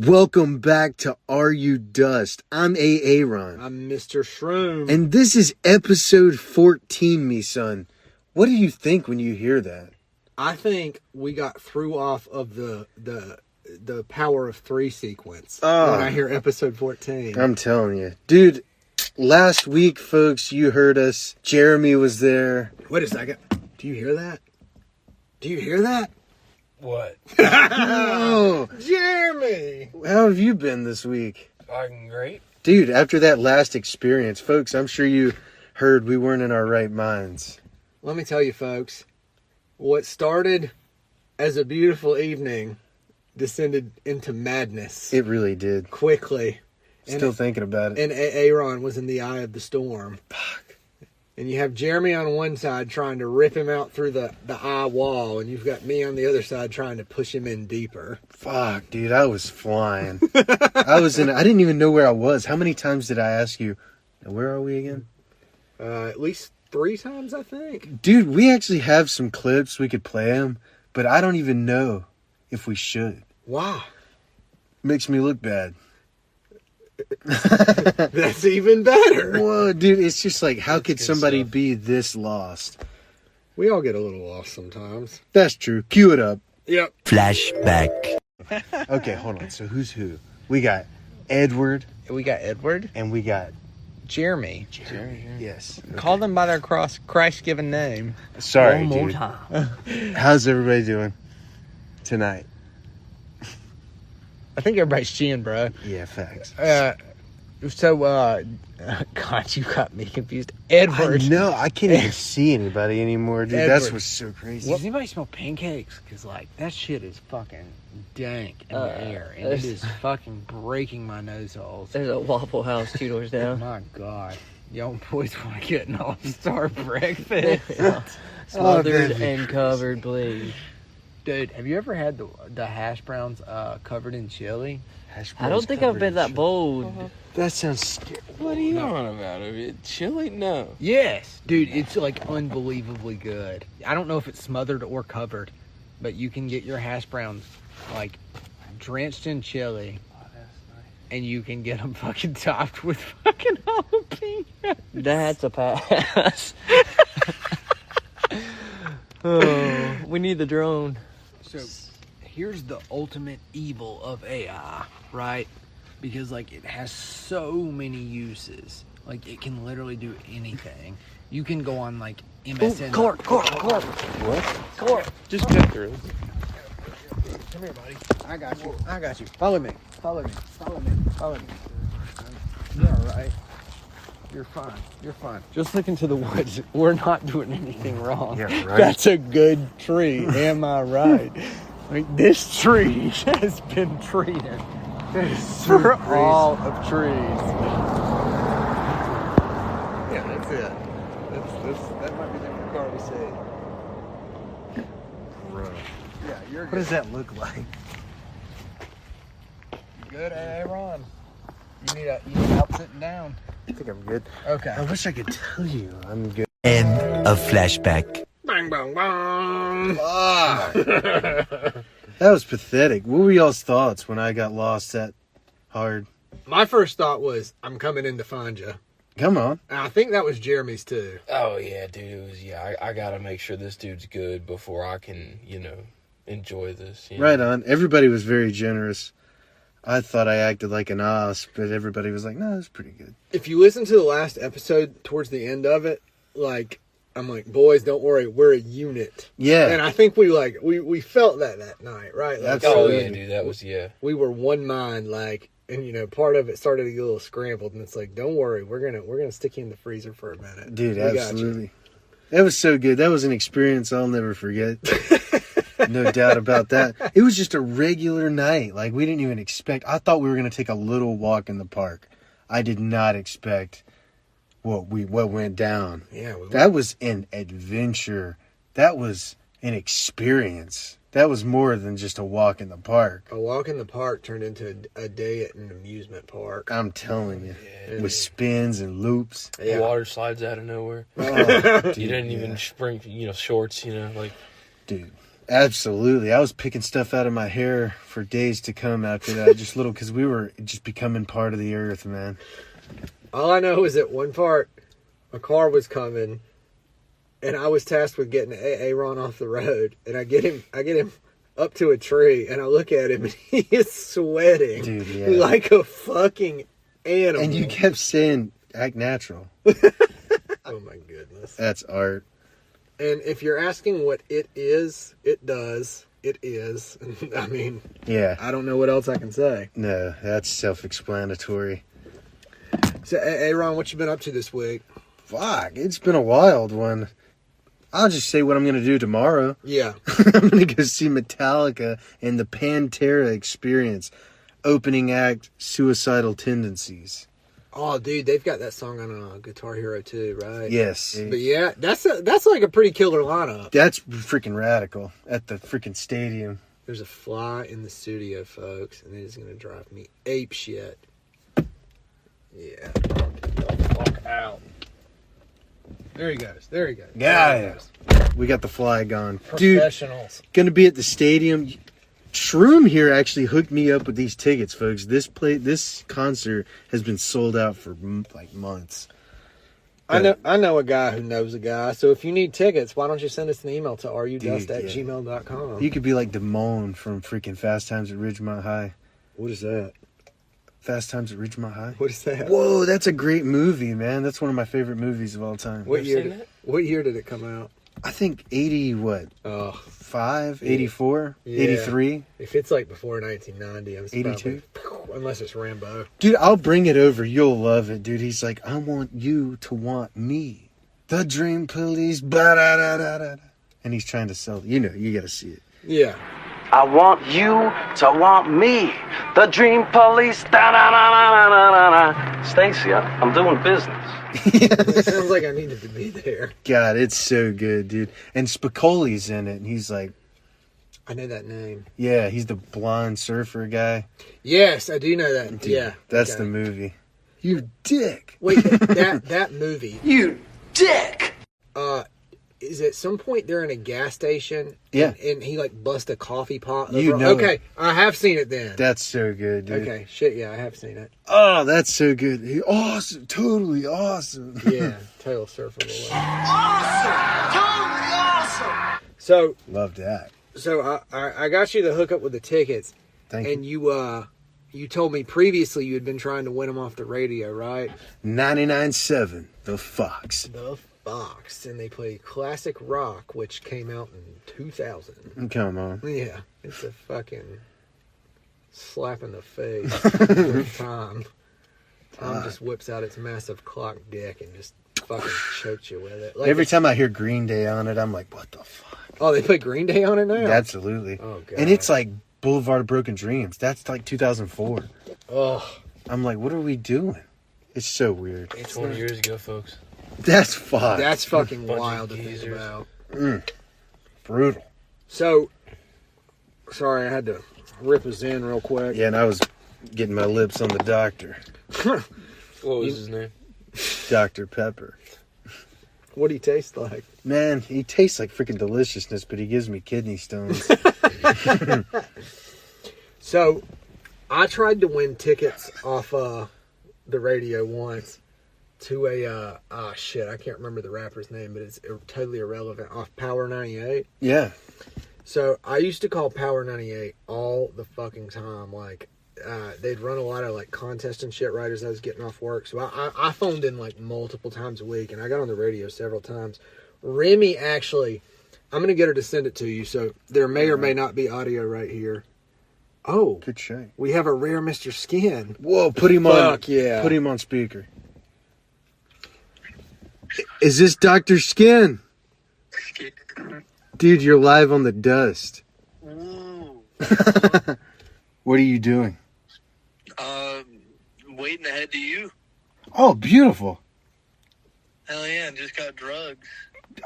Welcome back to Are You Dust? I'm Aaron. I'm Mr. Shroom. And this is episode 14, me son. What do you think when you hear that? I think we got threw off of the Power of Three sequence when I hear episode 14. I'm telling you. Dude, last week, folks, you heard us. Jeremy was there. Wait a second. Do you hear that? Do you hear that? What? Oh, Jeremy! how have you been this week? Fucking great. Dude, after that last experience, folks, I'm sure you heard we weren't in our right minds. Let me tell you, folks, what started as a beautiful evening descended into madness. It really did. Quickly. Still thinking about it. And Aaron was in the eye of the storm. Fuck. And you have Jeremy on one side trying to rip him out through the eye wall, and you've got me on the other side trying to push him in deeper. Fuck, dude, I was flying. I didn't even know where I was. How many times did I ask you, where are we again? At least 3 times, I think. Dude, we actually have some clips. We could play them, but I don't even know if we should. Wow. Makes me look bad. That's even better. Whoa, dude, it's just like, how could good somebody stuff. be this lost? We all get a little lost sometimes. That's true. Cue it up. Yep. Flashback. Okay, hold on. So who's who? We got Edward We got Edward, and we got Jeremy. Jeremy. Yes. Call them by their Christ-given name. Sorry, One more dude. time. How's everybody doing tonight? I think everybody's cheering, bro. Yeah, facts. God, you got me confused. Edward. I know. I can't even see anybody anymore, dude. That's Edward. what's so crazy. Does anybody smell pancakes? Because, like, that shit is fucking dank in the air. And it is fucking breaking my nose holes. There's a Waffle House 2 doors down. My God. Y'all boys want to get an all-star breakfast. Smothered that'd be and crazy. covered, please. Dude, have you ever had the hash browns covered in chili? I don't think I've been that bold. That sounds scary. What are you on about? Chili? No. Yes, dude, it's like unbelievably good. I don't know if it's smothered or covered, but you can get your hash browns like drenched in chili, and you can get them fucking topped with fucking jalapeno. That's a pass. Oh, we need the drone. So here's the ultimate evil of AI, right? Because like it has so many uses. Like it can literally do anything. You can go on like MSN. Court. What? Just get through. Come here, buddy. I got you. Follow me. You're all right. You're fine. Just look into the woods. We're not doing anything wrong. Yeah, right. That's a good tree. Am I right? Like this tree has been treated for all of trees. Yeah, that's it. That might be the new car we see. Bro. Yeah, you're What good. does that look like? Good, Aaron. You need help sitting down. I think I'm good. Okay. I wish I could tell you I'm good. End of flashback. Bang, bang, bang. That was pathetic. What were y'all's thoughts when I got lost that hard? My first thought was, I'm coming in to find you. Come on. And I think that was Jeremy's too. Oh, yeah, dude. It was, I got to make sure this dude's good before I can, enjoy this. Right on. Everybody was very generous. I thought I acted like an ass, but everybody was like, no, it's pretty good. If you listen to the last episode towards the end of it, like, I'm like, boys, don't worry, we're a unit. Yeah. And I think we felt that night, right? Like, Oh, Absolutely. yeah, dude. That was, we were one mind, like, and part of it started to get a little scrambled, and it's like, don't worry, we're gonna stick you in the freezer for a minute, Dude, We got you. absolutely. That was so good. That was an experience I'll never forget. No doubt about that. It was just a regular night. Like, we didn't even expect. I thought we were going to take a little walk in the park. I did not expect what went down. Yeah, That was an adventure. That was an experience. That was more than just a walk in the park. a walk in the park turned into a day at an amusement park. I'm telling you. With spins and loops. Yeah. Water slides out of nowhere. Oh, You didn't even spring, shorts, like. Dude. Absolutely. I was picking stuff out of my hair for days to come after that. Just little, because we were just becoming part of the earth, man. All I know is that one part, a car was coming, and I was tasked with getting Aaron off the road. And I get him up to a tree, and I look at him, and he is sweating. Dude, yeah. Like a fucking animal. And you kept saying, act natural. Oh my goodness. That's art. And if you're asking what it is, it does. It is. I mean, Yeah. I don't know what else I can say. No, that's self-explanatory. So, Aaron, what you been up to this week? Fuck, it's been a wild one. I'll just say what I'm going to do tomorrow. Yeah. I'm going to go see Metallica and the Pantera Experience. Opening act, Suicidal Tendencies. Oh, dude, they've got that song on Guitar Hero too, right? Yes. But yeah, that's like a pretty killer lineup. That's freaking radical at the freaking stadium. There's a fly in the studio, folks, and it is going to drive me ape shit. Yeah. Fuck out. There he goes. There he goes. Got There he it. goes. We got the fly gone. Dude, Professionals. going to be at the stadium. Shroom here actually hooked me up with these tickets, folks. This concert has been sold out for like months. I know a guy who knows a guy. So if you need tickets, why don't you send us an email to rudust@gmail.com. You could be like Damone from freaking Fast Times at Ridgemont High. What is that? Fast Times at Ridgemont High? What is that? Whoa, that's a great movie, man. That's one of my favorite movies of all time. What Never year? seen Did, it? what year did it come out? I think 85, Oh, 84, Yeah. 83. if it's like before 1990, I'm 82? probably, unless it's Rambo. Dude, I'll bring it over. You'll love it, dude. He's like, I want you to want me. The Dream Police, blah, da, da, da, da. And he's trying to sell it. You know, you got to see it. Yeah. I want you to want me. The Dream Police. Da-na-na-na-na-na-na. Stacy, I'm doing business. It sounds like I needed to be there. God, it's so good, dude. And Spicoli's in it, and he's like, I know that name. yeah, he's the blonde surfer guy. Yes, I do know that. Dude, yeah. That's okay. the movie. You dick. Wait, that movie You dick. is at some point they're in a gas station. Yeah. And he like busts a coffee pot. You over. know Okay, it. I have seen it then. That's so good, dude. Okay, shit, yeah, I have seen it. Oh, that's so good. Awesome. Totally awesome. Yeah, Taylor Surfer. Awesome! Totally awesome! So Love that. I got you the hookup with the tickets. Thank And you. you told me previously you had been trying to win them off the radio, right? 99.7, The Fox. The Fox. And they play classic rock, which came out in 2000. Come on. Yeah, it's a fucking slap in the face every time. Tom just whips out its massive clock dick and just fucking chokes you with it. Like Every time I hear Green Day on it, I'm like, what the fuck? Oh, they put Green Day on it now? Absolutely. Oh, God. And it's like Boulevard of Broken Dreams. That's like 2004. Oh, I'm like, what are we doing? It's so weird. it's 20 not, years ago, folks. That's Fox. that's fucking Bunch of wild to think geezers. about. brutal. So, sorry, I had to rip us in real quick. Yeah, and I was getting my lips on the doctor. What was his name? Dr. Pepper. What do you taste like? Man, he tastes like freaking deliciousness, but he gives me kidney stones. So, I tried to win tickets off the radio once to a shit, I can't remember the rapper's name, but it's totally irrelevant. Off Power 98. Yeah. So I used to call Power 98 all the fucking time. Like they'd run a lot of like contests and shit right as I was getting off work. So I phoned in like multiple times a week, and I got on the radio several times. Remy actually, I'm gonna get her to send it to you. So there may or may not be audio right here. Oh, Good shake. we have a rare Mr. Skin. Whoa, put him on. Fuck yeah. Put him on speaker. Is this Dr. Skin? Dude, you're live on the dust. What are you doing? Waiting to head to you. Oh, beautiful. Hell yeah, just got drugs.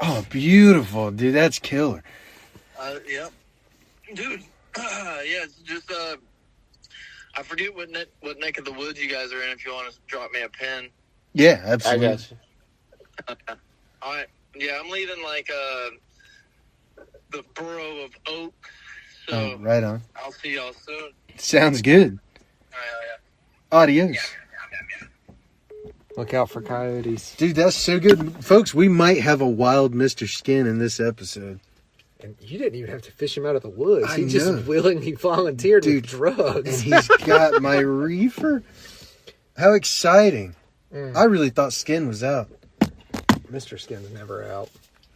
Oh, beautiful, dude. That's killer. Yep. Dude, yeah, it's just, I forget what neck of the woods you guys are in if you want to drop me a pin. Yeah, I absolutely. got you. Alright, yeah, I'm leaving, like, the borough of So Right on. I'll see y'all soon. Sounds good. Adios. Look out for coyotes. Dude, that's so good. Folks, we might have a wild Mr. Skin in this episode. And you didn't even have to fish him out of the woods. I He know. just willingly volunteered Dude. with drugs. And he's got my reefer. How exciting. I really thought Skin was out. Mr. Skin's never out.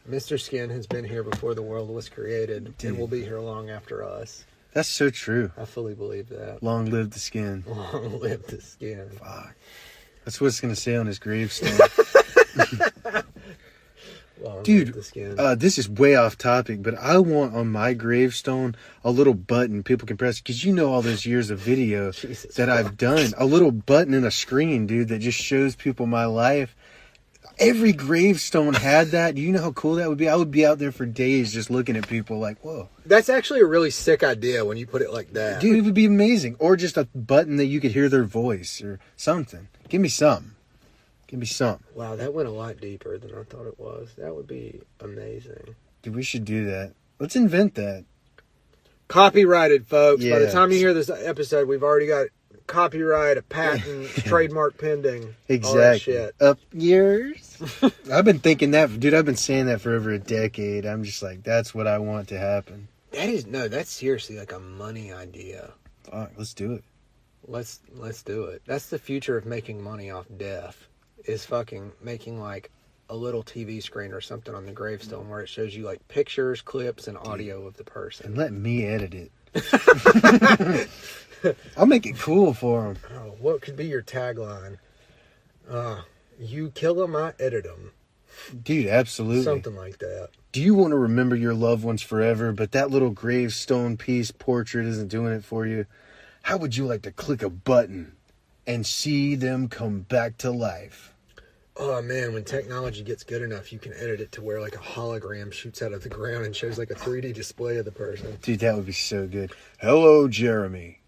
Mr. Skin has been here before the world was created and will be here long after us. That's so true. I fully believe that. Long live the Skin. Long live the Skin. Fuck. That's what it's going to say on his gravestone. Long Dude, live the Skin. This is way off topic, but I want on my gravestone a little button people can press, because you know all those years of video Jesus that I've done. A little button in a screen, dude, that just shows people my life. Every gravestone had that. Do you know how cool that would be? I would be out there for days just looking at people like, whoa. That's actually a really sick idea when you put it like that. Dude, it would be amazing. Or just a button that you could hear their voice or something. Give me something. Give me something. Wow, that went a lot deeper than I thought it was. That would be amazing. Dude, we should do that. Let's invent that. Copyrighted, folks. By the Yeah. time you hear this episode, we've already got copyright, a patent, trademark pending. All that Exactly. shit. Up yours. I've been thinking that, dude. I've been saying that for over a decade. I'm just like, that's what I want to happen. That's seriously like a money idea. Fuck, let's do it. Let's do it. That's the future of making money off death. Is fucking making like a little TV screen or something on the gravestone where it shows you like pictures, clips, and audio of the person. And let me edit it. I'll make it cool for them. Oh, what could be your tagline? You kill them, I edit them. Dude, absolutely. Something like that. Do you want to remember your loved ones forever, but that little gravestone piece portrait isn't doing it for you? How would you like to click a button and see them come back to life? Oh man, when technology gets good enough, you can edit it to where like a hologram shoots out of the ground and shows like a 3D display of the person. Dude, that would be so good. Hello, Jeremy.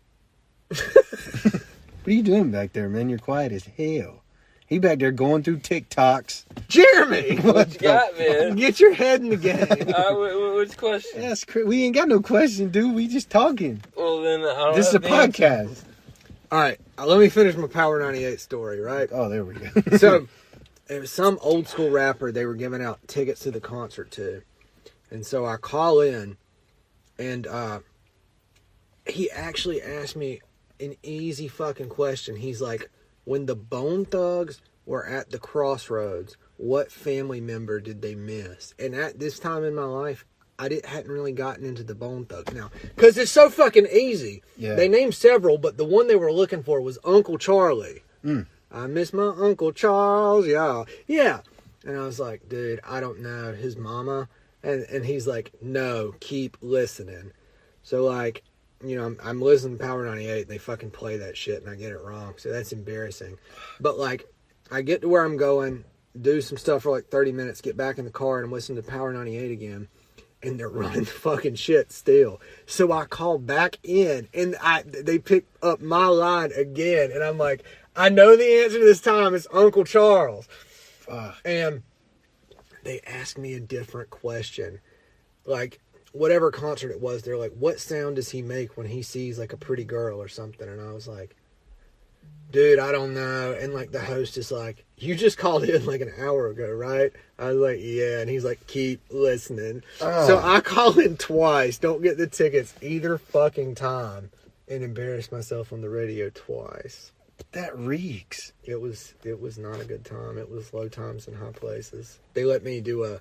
What are you doing back there, man? You're quiet as hell. He back there going through TikToks. Jeremy! What you got, man? Get your head in the game. What's the question? That's we ain't got no question, dude. We just talking. Well, then I don't This is a have the answer. podcast. All right, let me finish my Power 98 story, right? Oh, there we go. So, it was some old school rapper they were giving out tickets to the concert to. And so I call in, and he actually asked me an easy fucking question. He's like, when the Bone Thugs were at the crossroads, what family member did they miss? And at this time in my life, hadn't really gotten into the Bone Thugs now. Because it's so fucking easy. Yeah. They named several, but the one they were looking for was Uncle Charlie. Mm. I miss my Uncle Charles, yeah. Yeah. And I was like, dude, I don't know. His mama? And he's like, no, keep listening. So, like, you know, I'm listening to Power 98, and they fucking play that shit, and I get it wrong. So that's embarrassing. But, like, I get to where I'm going, do some stuff for like 30 minutes, get back in the car, and I'm listening to Power 98 again. And they're running the fucking shit still. So I call back in, and they pick up my line again. And I'm like, I know the answer to this time. It's Uncle Charles. Fuck. And they asked me a different question. Like, whatever concert it was, they're like, what sound does he make when he sees, like, a pretty girl or something? And I was like, dude, I don't know. And, like, the host is like, you just called in, like, an hour ago, right? I was like, yeah. And he's like, keep listening. Oh. So I call in twice, don't get the tickets either fucking time, and embarrass myself on the radio twice. That reeks. It was not a good time. It was low times and high places. They let me do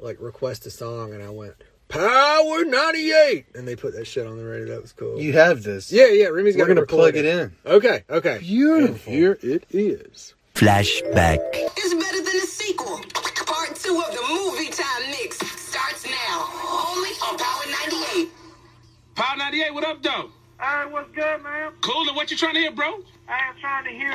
request a song, and I went, Power 98, and they put that shit on the radio. That was cool. You have this. Yeah, Remy's got We're going to plug it recorded. in. Okay. Beautiful. And here it is. Flashback. It's better than the sequel. Part 2 of the movie time mix starts now. Only on Power 98. Power 98, what up, though? What's good, man? Cool, and what you trying to hear, bro? I am trying to hear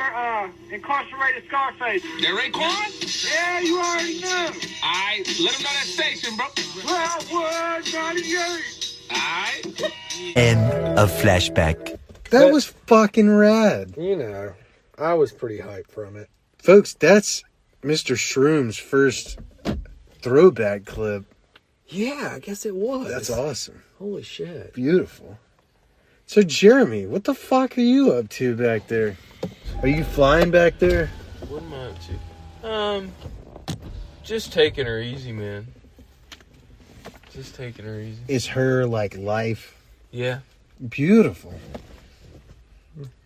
Incarcerated Scarface. That Raekwon? Yeah, you already know. Alright, let him know that station, bro. Power 98. Alright. End of flashback. That was fucking rad. You know, I was pretty hyped from it. Folks, that's Mr. Shroom's first throwback clip. Yeah, I guess it was. That's awesome. Holy shit. Beautiful. So, Jeremy, what the fuck are you up to back there? Are you flying back there? What am I up to? Just taking her easy, man. Just taking her easy. Is her, like, life Yeah. beautiful?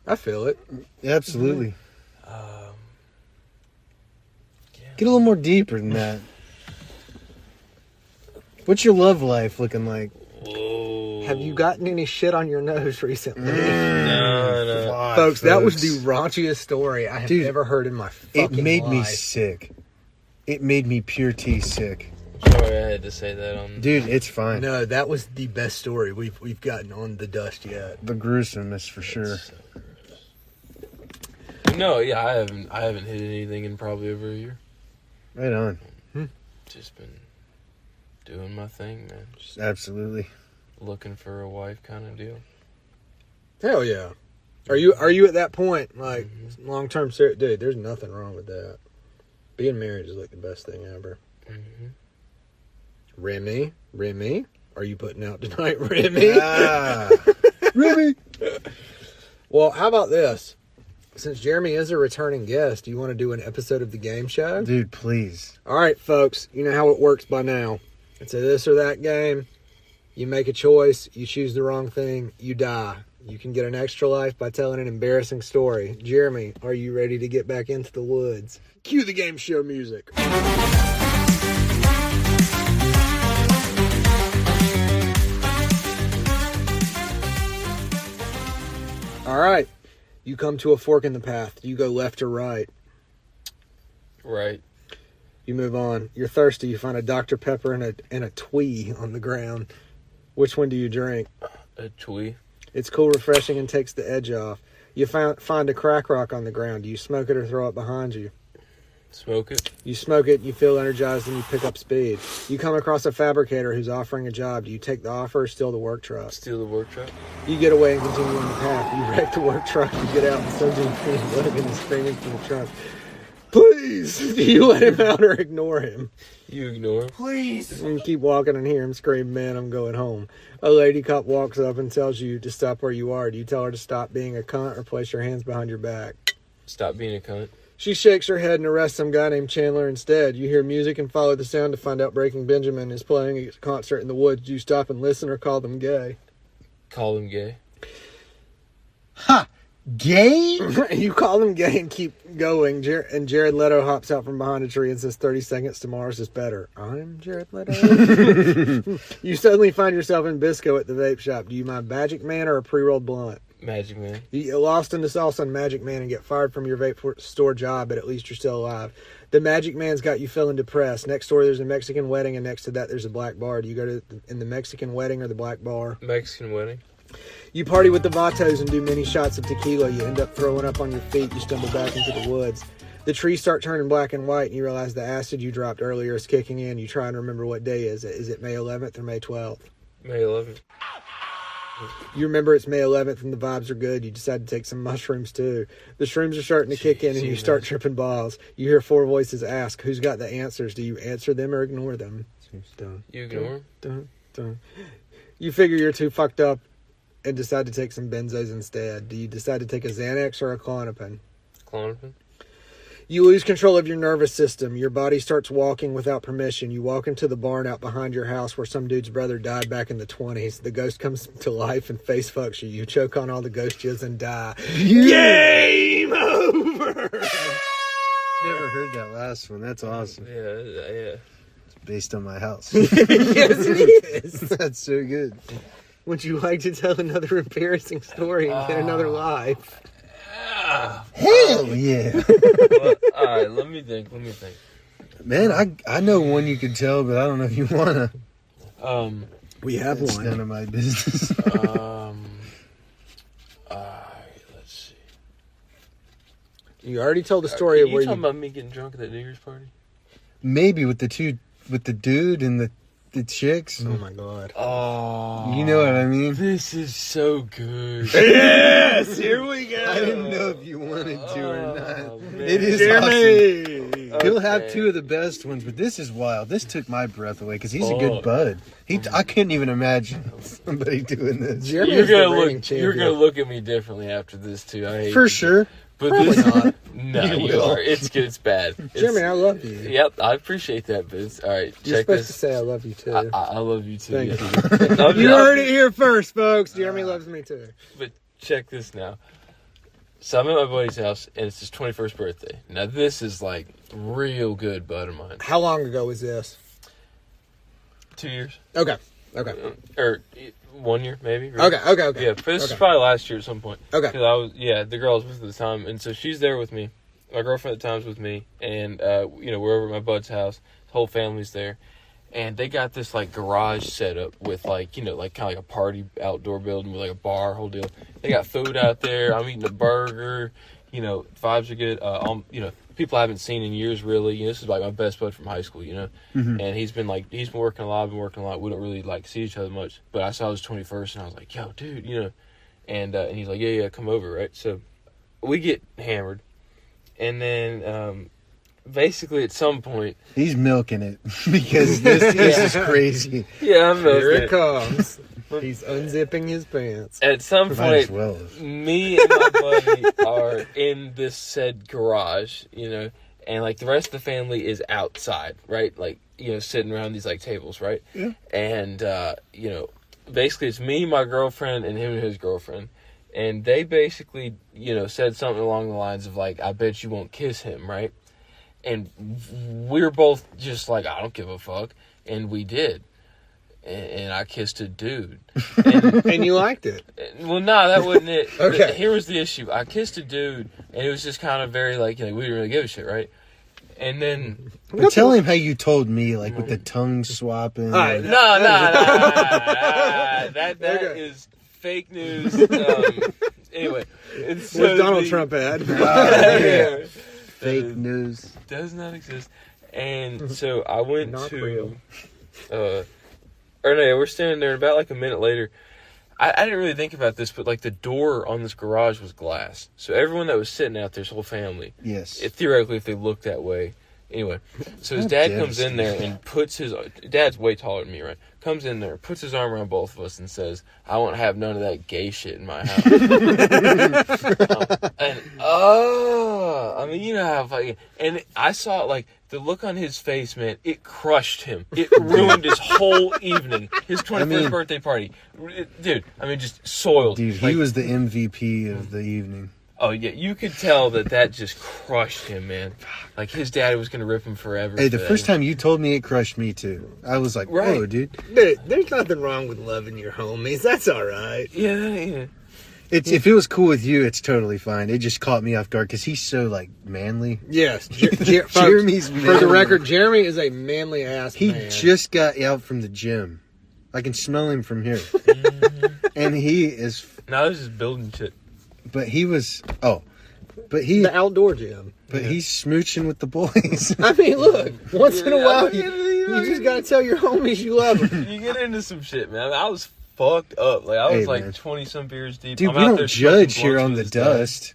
I feel it. Absolutely. Yeah. Get a little more deeper than that. What's your love life looking like? Whoa. Have you gotten any shit on your nose recently? No. Fuck, Folks, that was the raunchiest story I have Dude, ever heard in my fucking It made me life. sick. It made me pure tea sick. Sorry I had to say that on... Dude, it's fine. No, that was the best story we've gotten on the dust yet. The gruesomeness for sure. No, yeah, I haven't hit anything in probably over a year. Right on. Just been doing my thing, man. Just Absolutely. looking for a wife kind of deal. Hell yeah. Are you at that point, like, long term, dude? There's nothing wrong with that. Being married is like the best thing ever. Remy, are you putting out tonight, Remy? Ah. Remy. Well, how about this? Since Jeremy is a returning guest, do you want to do an episode of the game show? Dude, please. All right, folks. You know how it works by now. It's a this or that game. You make a choice. You choose the wrong thing. You die. You can get an extra life by telling an embarrassing story. Jeremy, are you ready to get back into the woods? Cue the game show music. All right. You come to a fork in the path. Do you go left or right? Right. You move on. You're thirsty. You find a Dr. Pepper and a twee on the ground. Which one do you drink? A twee. It's cool, refreshing, and takes the edge off. You find a crack rock on the ground. Do you smoke it or throw it behind you? Smoke it. You smoke it, you feel energized, and you pick up speed. You come across a fabricator who's offering a job. Do you take the offer or steal the work truck? Steal the work truck. You get away and continue on the path. You wreck the work truck. You get out and so do Logan is screaming from the trunk. Please! Do you let him out or ignore him? You ignore him. Please! And you keep walking and hear him scream, man, I'm going home. A lady cop walks up and tells you to stop where you are. Do you tell her to stop being a cunt or place your hands behind your back? Stop being a cunt. She shakes her head and arrests some guy named Chandler instead. You hear music and follow the sound to find out Breaking Benjamin is playing a concert in the woods. Do you stop and listen or call them gay? Call them gay. Ha! Gay? You call them gay and keep going. And Jared Leto hops out from behind a tree and says 30 seconds to Mars is better. I'm Jared Leto. You suddenly find yourself in Bisco at the vape shop. Do you mind Magic Man or a pre-rolled blunt? Magic Man. You get lost in the sauce on Magic Man and get fired from your vape store job, but at least you're still alive. The Magic Man's got you feeling depressed. Next door there's a Mexican wedding, and next to that there's a black bar. Do you go to in the Mexican wedding or the black bar? Mexican wedding. You party with the Vatos and do many shots of tequila. You end up throwing up on your feet. You stumble back into the woods. The trees start turning black and white, and you realize the acid you dropped earlier is kicking in. You try and remember what day is it. Is it May 11th or May 12th? May 11th. You remember it's May 11th and the vibes are good. You decide to take some mushrooms too. The shrooms are starting to kick in and you start tripping balls. You hear four voices ask, who's got the answers? Do you answer them or ignore them? Dun, You ignore them? dun. You figure you're too fucked up and decide to take some benzos instead. Do you decide to take a Xanax or a Klonopin? Klonopin. You lose control of your nervous system. Your body starts walking without permission. You walk into the barn out behind your house where some dude's brother died back in the 20s. The ghost comes to life and face fucks you. You choke on all the ghost jizz and die. Game over! Never heard that last one. That's awesome. Yeah. It's based on my house. Yes, it is. That's so good. Would you like to tell another embarrassing story and get another life? Hell yeah. Well, all right, let me think. Man, I know one you could tell, but I don't know if you want to. We have It's one. none of my business. Let's see. You already told the story of you where talking you... about me getting drunk at that New Year's party? Maybe with the dude and the chicks. Oh my god. Oh, You know what I mean? this is so good. Yes! Here we go! I didn't know if you wanted to or not. Man. It is Jeremy! awesome. He'll have two of the best ones, but this is wild. This took my breath away because he's a good bud. I couldn't even imagine somebody doing this. You're gonna look at me differently after this too. I hate For sure. But Probably this, not. No, you are. It's good. It's bad. Jeremy, I love you. Yep, I appreciate that, Biz. All right, You're check supposed this. to say I love you too. I love you too. Thank yeah. you. You heard it here first, folks. Jeremy loves me too. But check this now. So I'm at my buddy's house, and it's his 21st birthday. Now this is like real good bud of mine. How long ago was this? 2 years. Okay. Or 1 year, maybe. Really? Okay. Yeah, but this is probably last year at some point. Okay. Because the girl I was with at the time, and so she's there with me. My girlfriend at the time's with me, and we're over at my bud's house. The whole family's there, and they got this like garage set up with like kind of like a party outdoor building with like a bar, whole deal. They got food out there. I'm eating a burger. Vibes are good. People I haven't seen in years really. This is like my best bud from high school. Mm-hmm. And he's been working a lot. I've been working a lot. We don't really like see each other much. But I saw his 21st, and I was like, yo, dude, and he's like, yeah, come over, right? So we get hammered. And then, basically, at some point... He's milking it, because this is crazy. Yeah, I'm milking Here it. it comes. He's unzipping his pants. At some point, well. me and my buddy are in this said garage, and, like, the rest of the family is outside, right? Like, sitting around these, like, tables, right? Yeah. And, basically, it's me, my girlfriend, and him and his girlfriend. And they basically, said something along the lines of, like, I bet you won't kiss him, right? And we're both just like, I don't give a fuck. And we did. And I kissed a dude. And you liked it? Well, no, that wasn't it. Okay. Here was the issue. I kissed a dude, and it was just kind of very, like, we didn't really give a shit, right? And then... But tell him how you told me, like, with the tongue swapping. All right. No. That is... fake news. Anyway, it's Where's Donald Trump at? Yeah. Fake news does not exist. And so I went Not to, real. we're standing there. And about like a minute later, I didn't really think about this, but like the door on this garage was glass, so everyone that was sitting out there, his whole family, Yes. theoretically, if they looked that way. Anyway, so his dad comes in there and puts his... Dad's way taller than me, right? Comes in there, puts his arm around both of us and says, I won't have none of that gay shit in my house. You know how fucking... And I saw, like, the look on his face, man, it crushed him. It ruined his whole evening. His 21st birthday party. Dude, just soiled. Dude, he was the MVP of the evening. Oh, yeah, you could tell that just crushed him, man. Like, his daddy was going to rip him forever. Hey, the first time you told me, it crushed me, too. I was like, whoa, dude. Dude, there's nothing wrong with loving your homies. That's all right. Yeah. If it was cool with you, it's totally fine. It just caught me off guard, because he's so, like, manly. Yes. Jeremy's manly. For the record, Jeremy is a manly ass He man. just got out from the gym. I can smell him from here. And he is... No, this is building shit. But he was... the outdoor gym. But he's smooching with the boys. I mean, look, once in a while, you just gotta tell your homies you love them. You get into some shit, man. I was fucked up. Like, I was Hey, man. 20-some beers deep. Dude, I'm we out don't there judge smoking here on blunts the with his dad. dust.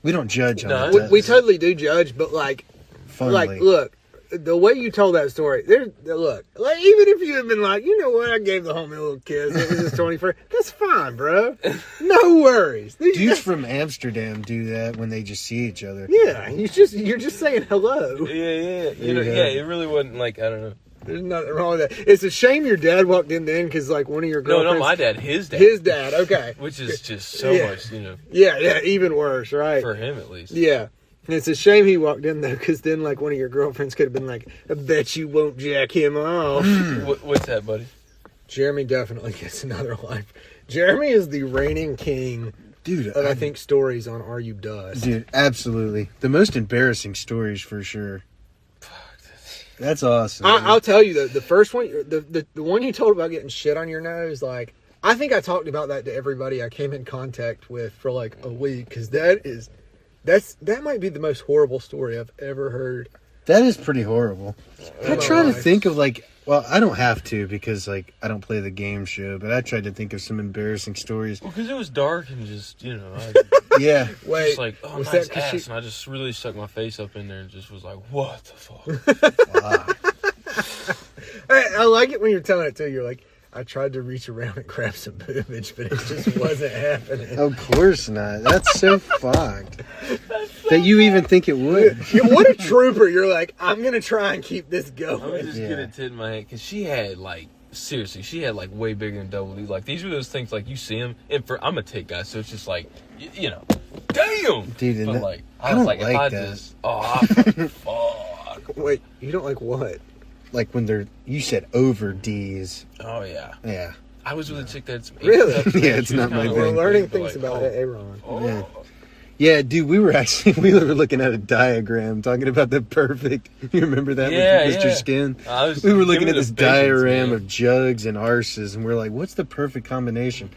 We don't judge on No, the dust. We totally do judge, but like, Funny. look, the way you told that story, look, like, even if you had been like, you know what, I gave the homie a little kiss, it was his 21st, that's fine, bro. No worries. Dudes from Amsterdam do that when they just see each other. Yeah, you're just saying hello. Yeah. It really wasn't like, I don't know. There's nothing wrong with that. It's a shame your dad walked in then, because like one of your girlfriends. No, my dad, his dad. His dad, okay. Which is just so much, Yeah, even worse, right? for him at least. Yeah. And it's a shame he walked in there, because then like one of your girlfriends could have been like, I bet you won't jack him off. What's that, buddy? Jeremy definitely gets another life. Jeremy is the reigning king, Dude, of I think stories on Are You Dust. Dude, absolutely. The most embarrassing stories for sure. That's awesome. I'll tell you, the first one, the one you told about getting shit on your nose, like, I think I talked about that to everybody I came in contact with for like a week, because that might be the most horrible story I've ever heard. That is pretty horrible. I'm trying to think of like Well, I don't have to because, like, I don't play the game show, but I tried to think of some embarrassing stories. Well, because it was dark and just, you know, Yeah. Wait, just like, oh, was nice that 'cause ass. she- And I just really stuck my face up in there and just was like, what the fuck? Wow. I like it when you're telling it too. You're like, I tried to reach around and grab some boobage, but it just wasn't happening. Of course not. That's so fucked. That you even think it would. What a trooper. You're like, I'm going to try and keep this Let me going. just Yeah. get a tit in my head. Because she had, like, seriously, she had, like, way bigger than double D. Like, these were those things, like, you see them. And I'm a tit guy, so it's just like, you know, damn! Dude, and But, that- like, I I was don't like, if like I that. just, I fuck. Wait, you don't like what? Like when they're, you said over D's. Oh, yeah. Yeah. I was with a chick that's Really? Yeah, it's not my We're thing. learning things about Aaron. Yeah. Yeah, dude, we were looking at a diagram talking about the perfect. You remember that Yeah, with Mr. yeah. Skin? I was We were looking giving at the this patience, diagram man. of jugs and arses, and we're like, "What's the perfect combination?"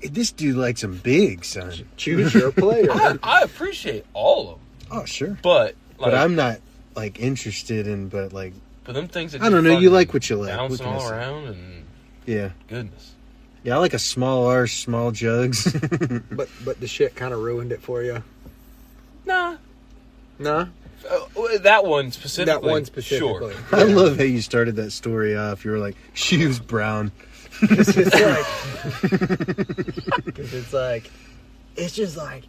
This dude likes them big, son. Choose your player. I appreciate all of them, Oh, sure, but like, but I'm not like interested in. But like, but them things that I don't know. fucking You like what you like. What bouncing can I all say? around and Yeah, goodness. yeah. I like a small arse, small jugs. but the shit kind of ruined it for you. Nah, Nah? that one specifically. That one specifically. Sure. I love how you started that story off. You were like, "She was brown." It's like, it's just like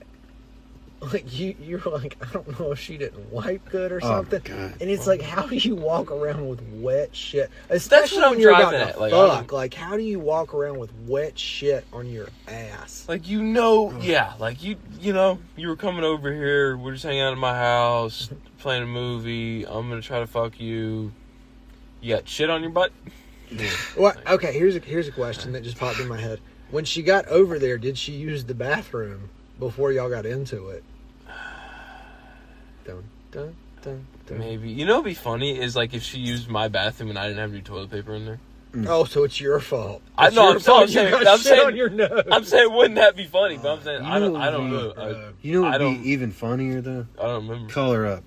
you're like, I don't know if she didn't wipe good or Oh, something. God. And it's like, how do you walk around with wet shit? That's Especially what I'm when you're about driving to at, like, fuck. Like, how do you walk around with wet shit on your ass? Like yeah, like you know, you were coming over here. We're just hanging out in my house, playing a movie. I'm gonna try to fuck you. You got shit on your butt? What? Okay, here's a question that just popped in my head. When she got over there, did she use the bathroom before y'all got into it? Dun, dun, dun, dun. Maybe. You know what'd be funny is like if she used my bathroom and I didn't have any toilet paper in there. Oh, so it's your fault. I It's know. your I'm fault you saying. got I'm shit saying. on your nose. I'm saying, wouldn't that be funny? But I'm saying, You I don't know, know. You know I what would don't. be even funnier though? I don't remember. Call her up.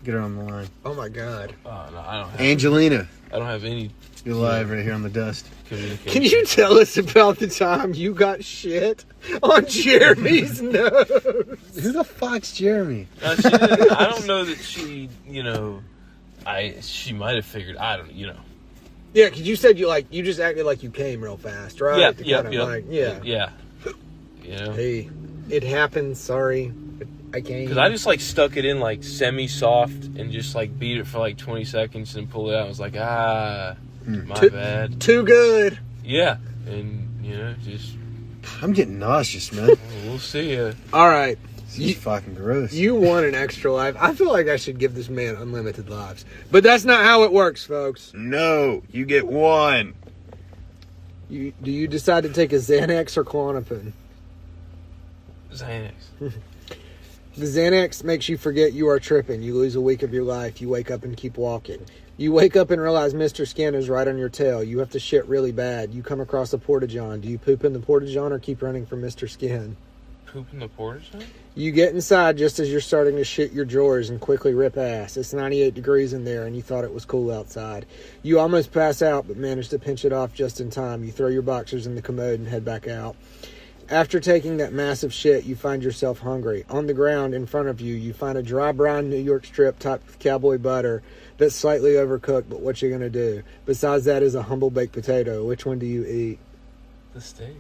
Get her on the line. Oh my god. Oh no, I don't have. Angelina, I don't have any you're live right here on the dust. communication. Can you tell us about the time you got shit on Jeremy's nose? Who the fuck's Jeremy? She didn't, I don't know that she. You know, she might have figured. I don't. You know. Yeah, because you said you just acted like you came real fast, right? Yeah. To Yeah. kinda Yeah. like, yeah. Yeah. You know. Hey, it happened. Sorry, I came. Because I just like stuck it in like semi-soft and just like beat it for like 20 seconds and pull it out. I was like, my bad. Too good. Yeah, and you know, just I'm getting nauseous, man. we'll see ya. All right. This is fucking gross. You want an extra life. I feel like I should give this man unlimited lives. But that's not how it works, folks. No, you get one. Do you decide to take a Xanax or Klonopin? Xanax. The Xanax makes you forget you are tripping. You lose a week of your life. You wake up and keep walking. You wake up and realize Mr. Skin is right on your tail. You have to shit really bad. You come across a porta-john. Do you poop in the porta-john or keep running from Mr. Skin? Poop in the portage? You get inside just as you're starting to shit your drawers and quickly rip ass. It's 98 degrees in there and you thought it was cool outside. You almost pass out but manage to pinch it off just in time. You throw your boxers in the commode and head back out. After taking that massive shit, you find yourself hungry. On the ground in front of you, you find a dry brown New York strip topped with cowboy butter that's slightly overcooked, but what you gonna do? Besides that is a humble baked potato. Which one do you eat? The steak.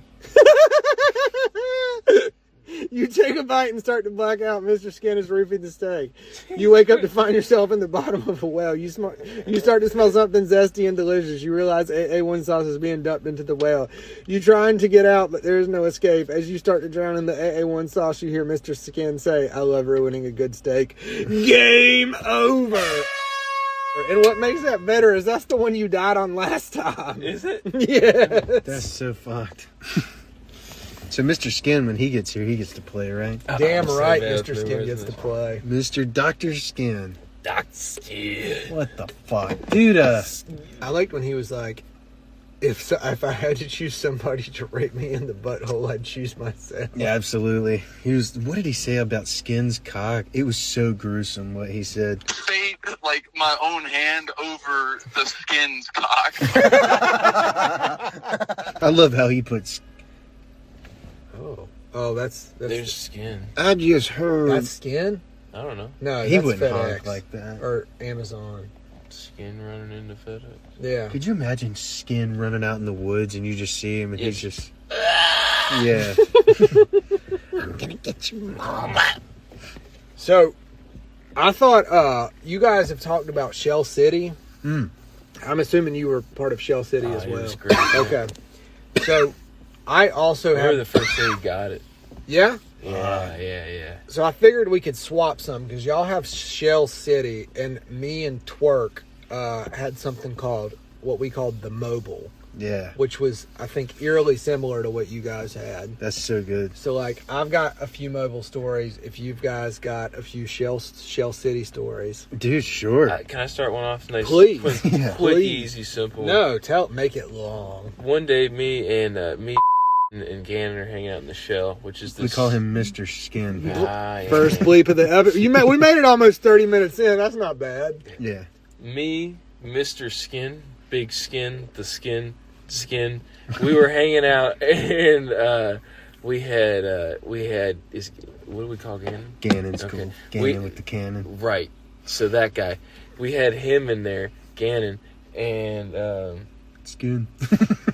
You take a bite and start to black out. Mr. Skin is roofing the steak. You wake up to find yourself in the bottom of a well. You start to smell something zesty and delicious. You realize AA1 sauce is being dumped into the well. You trying to get out, but there is no escape. As you start to drown in the AA1 sauce, you hear Mr. Skin say, "I love ruining a good steak." Game over. And what makes that better is that's the one you died on last time. Is it? Yeah. That's so fucked. So Mr. Skin, when he gets here, he gets to play, right? Damn so right, bad Mr. for Skin the gets to business. play. Mr. Dr. Skin. Dr. Skin. What the fuck? Dude, I liked when he was like, if I had to choose somebody to rape me in the butthole, I'd choose myself. Yeah, absolutely. What did he say about Skin's cock? It was so gruesome what he said. Fate, like my own hand over the Skin's cock. I love how he puts. Oh, that's There's Skin. I just heard. that's Skin. I don't know. No, He that's wouldn't FedEx honk like that. or Amazon. Skin running into FedEx. Yeah. Could you imagine Skin running out in the woods and you just see him and he's just. Yeah. I'm gonna get you, mama. So, I thought you guys have talked about Shell City. Mm. I'm assuming you were part of Shell City as It well. was great. Okay. So, I also Remember have. the first day we got it? Yeah? Yeah. So, I figured we could swap some because y'all have Shell City, and me and Twerk had something called what we called the Mobile, Yeah. which was, I think, eerily similar to what you guys had. That's so good. So, like, I've got a few Mobile stories. If you guys got a few Shell City stories. Dude, sure. Can I start one off? Nice, Please. quick, Yeah. quick, Please. easy, simple. No, make it long. One day, me and Gannon are hanging out in the Shell, which is this. We call him Mr. Skin. Yeah. First bleep of the episode. We made it almost 30 minutes in. That's not bad. Yeah. Me, Mr. Skin, Big Skin, the Skin. We were hanging out, and we had what do we call Gannon? Gannon's Okay. cool. Gannon with the cannon. Right. So that guy, we had him in there, Gannon, and Skin.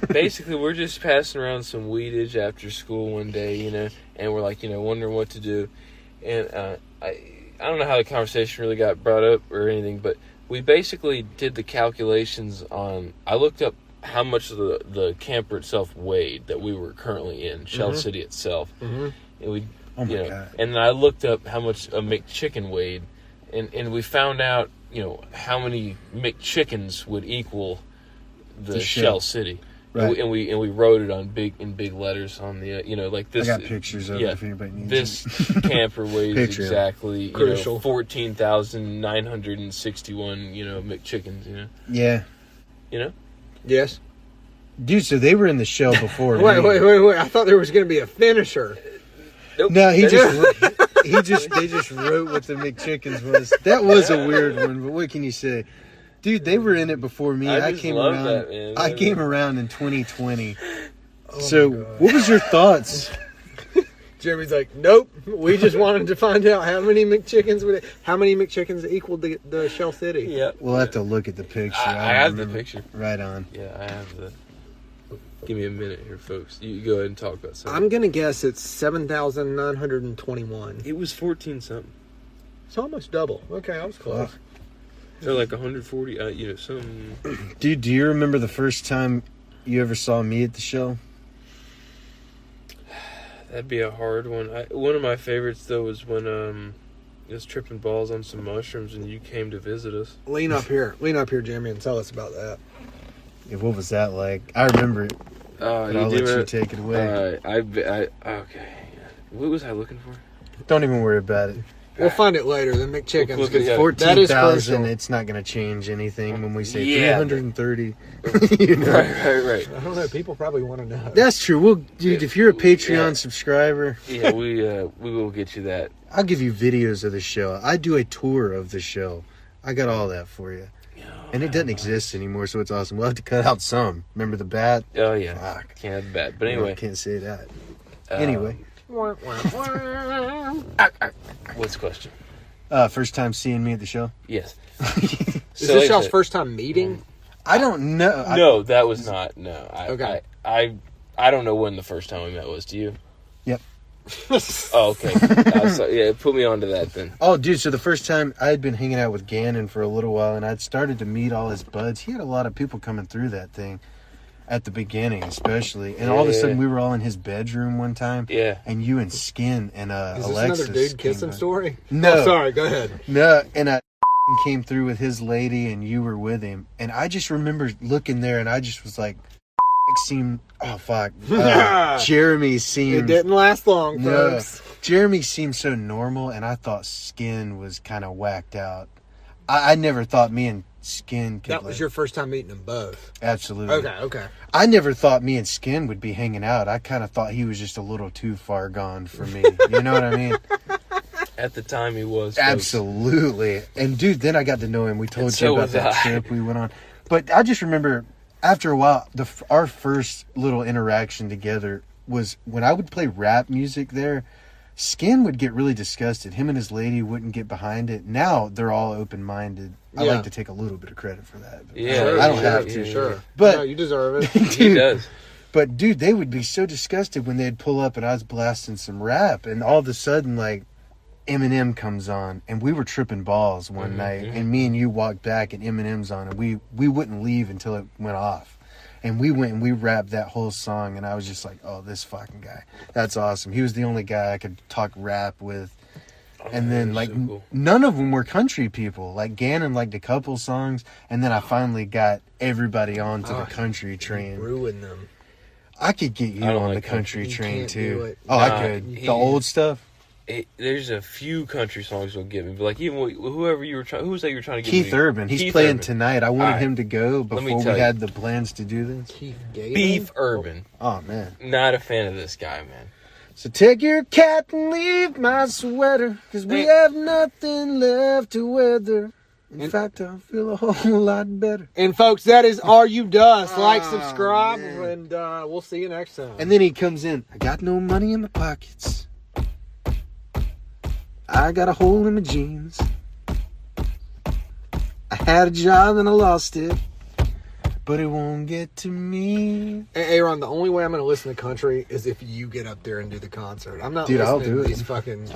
basically we're just passing around some weedage after school one day, and we're like, wondering what to do, and I don't know how the conversation really got brought up or anything, but we basically did the calculations on. I looked up how much the camper itself weighed that we were currently in Shell City itself, and we, Oh my God. and then I looked up how much a McChicken weighed, and we found out, how many McChickens would equal the Shell City. Right. And we wrote it on big letters on the like this. I got pictures of it if anybody needs this it. camper weighs Picture. exactly Crucial. 14,961 McChickens. Yeah. Yes. Dude, so they were in the Shell before. Wait. me. I thought there was going to be a finisher. Nope. No, they just wrote what the McChickens was. That was a weird one, but what can you say? Dude, they were in it before me. I I just came love around. that, man. I came around in 2020. Oh So, what was your thoughts? Jeremy's like, nope. We just wanted to find out how many McChickens equaled the Shell City. Yeah. We'll have to look at the picture. I don't have the remember. picture. Right on. Yeah, I have the. Give me a minute here, folks. You go ahead and talk about something. I'm gonna guess it's 7,921. It was 14 something. It's almost double. Okay, I was close. So like 140. Some. Dude, do you remember the first time you ever saw me at the Shell? That'd be a hard one. One of my favorites though was when I was tripping balls on some mushrooms and you came to visit us. Lean up here, Jeremy, and tell us about that. Yeah, what was that like? I remember it. But I'll let you take it away. Okay. What was I looking for? Don't even worry about it. We'll find it later. The McChickens. We'll- yeah. 14,000, it's not going to change anything when we say 330. You know? Right. I don't know. People probably want to know. That's true. Well, dude, if you're a Patreon subscriber, Yeah, we will get you that. I'll give you videos of the show. I do a tour of the show. I got all that for you. And it doesn't exist anymore, so it's awesome. We'll have to cut out some. Remember the bat? Oh yeah, Fuck. can't have bad. But anyway, I can't say that. Anyway, what's the question? first time seeing me at the show? Yes. Is So this like I y'all's said- first time meeting? I don't know. No, that was not. No. Okay. I don't know when the first time we met was. Do you? Yep. Oh, okay. Yeah, put me onto that then. Oh, dude, so the first time I had been hanging out with Gannon for a little while, and I'd started to meet all his buds. He had a lot of people coming through that thing at the beginning, especially. And all of a sudden, we were all in his bedroom one time. Yeah. And you and Skin and Is this Alexis another dude came kissing by. story? No. Oh, sorry. Go ahead. No, and I came through with his lady, and you were with him. And I just remember looking there, and I just was like, seemed... Oh, fuck. Jeremy seemed... It didn't last long, No. folks. Jeremy seemed so normal, and I thought Skin was kind of whacked out. I never thought me and Skin could That was your first time meeting them both. Absolutely. Okay. I never thought me and Skin would be hanging out. I kind of thought he was just a little too far gone for me. You know what I mean? At the time, he was. Absolutely. And dude, then I got to know him. We told And you so about was that I. trip we went on. But I just remember after a while, our first little interaction together was when I would play rap music there. Skin would get really disgusted. Him and his lady wouldn't get behind it. Now they're all open-minded. I Yeah. like to take a little bit of credit for that. But Yeah, I don't have to. Sure. But No, you deserve it. dude, He does. But dude, they would be so disgusted when they'd pull up and I was blasting some rap, and all of a sudden, like, Eminem comes on, and we were tripping balls one night, and me and you walked back, and Eminem's on, and we wouldn't leave until it went off. And we went and we rapped that whole song, and I was just like, oh, this fucking guy. That's awesome. He was the only guy I could talk rap with. And then, like, so cool. none of them were country people. Like, Gannon liked a couple songs, and then I finally got everybody onto the country train. Ruin them. I could get you I don't on like the country country. You train, can't too. do it. Oh, Nah, I could. he- The old stuff? There's a few country songs that'll get me, but like even whoever you were trying, who was that you were trying to get? Keith me? Urban. He's Keith playing Urban. tonight. I wanted All right. him to go Let me before we tell you. had the plans to do this. Keith Galen? Beef Urban. Oh, man. Not a fan of this guy, man. So take your cap and leave my sweater, 'cause we have nothing left to weather. In fact, I feel a whole lot better. And folks, that is Are You Dust. Like, subscribe, and we'll see you next time. And then he comes in. I got no money in my pockets. I got a hole in my jeans. I had a job and I lost it, but it won't get to me. Hey, Aaron, the only way I'm going to listen to country is if you get up there and do the concert. I'm not Dude, I'll listening do to it. these fucking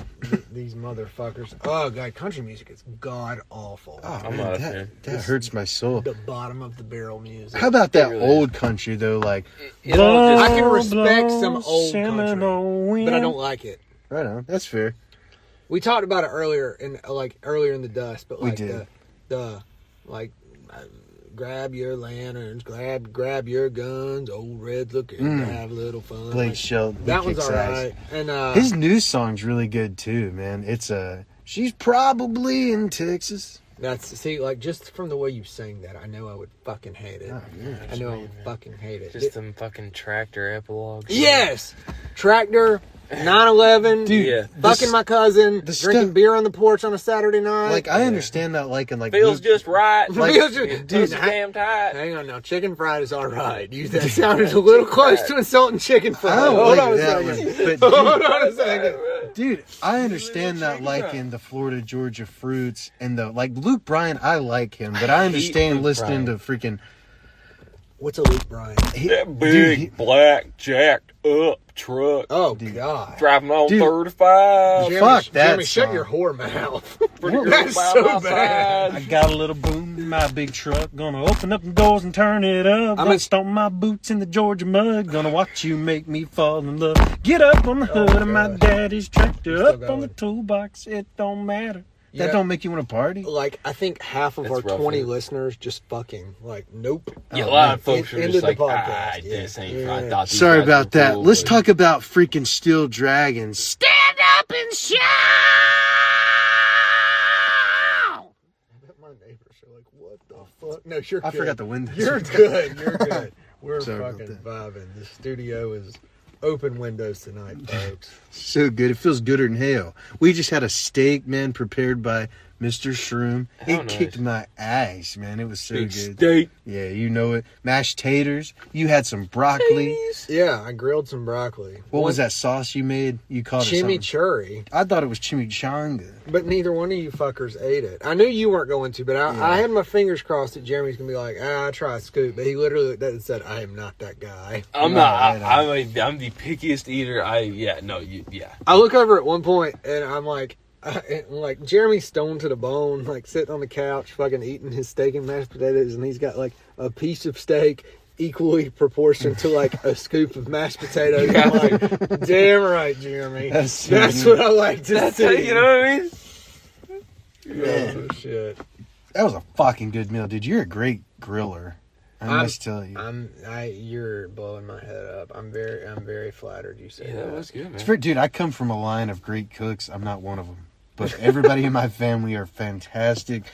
these motherfuckers. Oh god, country music is god awful. Oh, I'm man, not a fan. that hurts my soul. The bottom of the barrel music. How about that really old country though? Like, It all I just, can respect some old Seminole country, wind. but I don't like it. Right on. That's fair. We talked about it earlier in the dust, but We like did. the grab your lanterns, grab your guns, old red looking, have a little fun. Blake Like, Shelton. that he one's kicks all ass. right. And His new song's really good too, man. It's she's probably in Texas. like just from the way you sang that, I know I would fucking hate it. Oh, yeah. I know I would fucking hate it. just them fucking tractor epilogues. Yes, tractor. 9/11, Dude, Yeah. fucking my cousin, the drinking stuff- beer on the porch on a Saturday night. Like I understand not liking like Feels Luke- just right. Like, Feels just- Dude, dude, damn tight. hang on now, chicken fried is all right. That sounded a little close to insulting chicken fried. I don't Hold like on a that second. one. But Hold on a second. dude, I understand not liking the Florida Georgia fruits and the like Luke Bryan. I like him, but I understand Luke listening to freaking What's a Luke Bryan? That big dude, he- black jacked up truck Oh God. driving on Dude. 35. Jeremy- Fuck that Jeremy, shut song. your whore mouth. Pretty girl That's by so my bad. side. got a little boom in my big truck. Gonna open up the doors and turn it up. I'm Gonna a- stomp my boots in the Georgia mud. Gonna watch you make me fall in love. Get up on the hood of my gosh. daddy's tractor. You're still Up on the going. toolbox. It don't matter. Yeah. That don't make you want to party? Like I think half of That's our rough, 20 isn't it? listeners just fucking like nope. Yeah, a Oh, lot man. of folks are Ended just the like, podcast. this Yeah. ain't Yeah. right. I thought these Sorry guys about were that. cool, Let's but- talk about freaking Steel Dragons. Stand up and shout! My neighbors are like, what the fuck? No, you're I good. forgot the windows. You're good. You're good. We're Sorry about fucking that. vibing. The studio is open windows tonight, folks. So good. It feels gooder than hell. We just had a steak, man, prepared by Mr. Shroom. How It nice. kicked my ass, man. It was so Big good. steak. Yeah, you know it. Mashed taters. You had some broccoli. Yeah, I grilled some broccoli. What was that sauce you made? You called it something. Chimichurri. I thought it was chimichanga. But neither one of you fuckers ate it. I knew you weren't going to, but I had my fingers crossed that Jeremy's going to be like, I try a scoop. But he literally looked at it and said, I am not that guy. I'm No, not. I know. I'm the pickiest eater. Yeah. I look over at one point and I'm like Jeremy's stoned to the bone, like sitting on the couch, fucking eating his steak and mashed potatoes, and he's got like a piece of steak equally proportioned to like a scoop of mashed potatoes. I'm like, damn right, Jeremy. That's so That's good. what I like to see. You know what I mean? Oh, shit. That was a fucking good meal, dude. You're a great griller. I must tell you. You're blowing my head up. I'm very flattered you say Yeah, that. that was good, It's man. for, dude, I come from a line of great cooks. I'm not one of them. But everybody in my family are fantastic.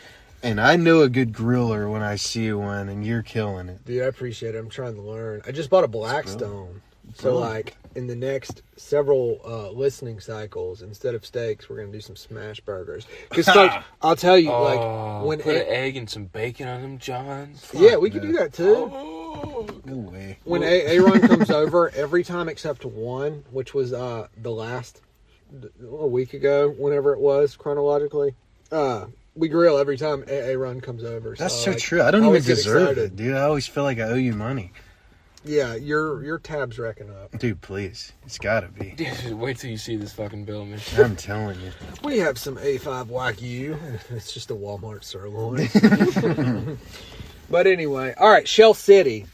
And I know a good griller when I see one, and you're killing it. Dude, I appreciate it. I'm trying to learn. I just bought a Blackstone. So, like, in the next several listening cycles, instead of steaks, we're going to do some smash burgers. Because, folks, I'll tell you, like, when put an egg and some bacon on them, Johns. Yeah, we could do that, too. No way. When Aaron comes over, every time except one, which was a week ago, whenever it was, chronologically, we grill every time Aaron comes over. That's so so true. I don't even always get deserve excited. it, dude. I always feel like I owe you money. Yeah, your tab's racking up. Dude, please. It's gotta be. Dude, wait till you see this fucking bill, man. I'm telling you. We have some A5 Wagyu. It's just a Walmart sirloin. But anyway, all right, Shell City.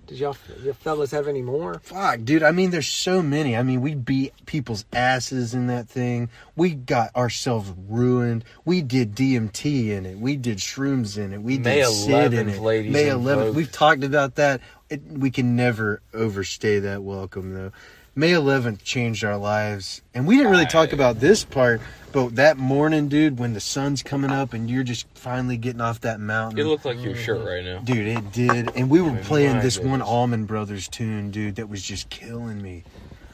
Did your fellas have any more? Fuck, dude. I mean, there's so many. I mean, we beat people's asses in that thing. We got ourselves ruined. We did DMT in it. We did shrooms in it. We May did Sid in 11th, it. ladies May and 11th. folks. We've talked about that. We can never overstay that welcome, though. May 11th changed our lives. And we didn't really talk about this part, but that morning, dude, when the sun's coming up and you're just finally getting off that mountain. It looked like your shirt right now. Dude, it did. And we were playing my this one goodness. Allman Brothers tune, dude, that was just killing me.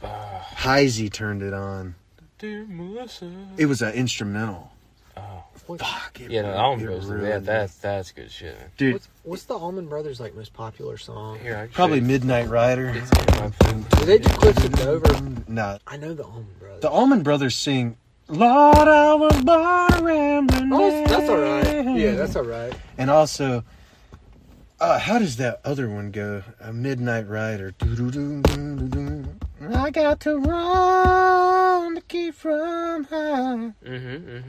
Heisey turned it on. Dear Melissa. It was an instrumental. Oh. Fuck. Yeah, no, Almond Brothers. ruined Yeah, me. that's good shit, man. Dude, What's the Allman Brothers like most popular song? Here, I probably Midnight Rider. It's in my phone. Do they do Cliffs of Dover? No. I know the Allman Brothers. The Allman Brothers sing, Lord, I was born a rambling Oh, that's all right. man." Yeah, that's all right. And also, how does that other one go? A Midnight Rider. Doo-doo-doo-doo-doo-doo. I got to run to keep from high.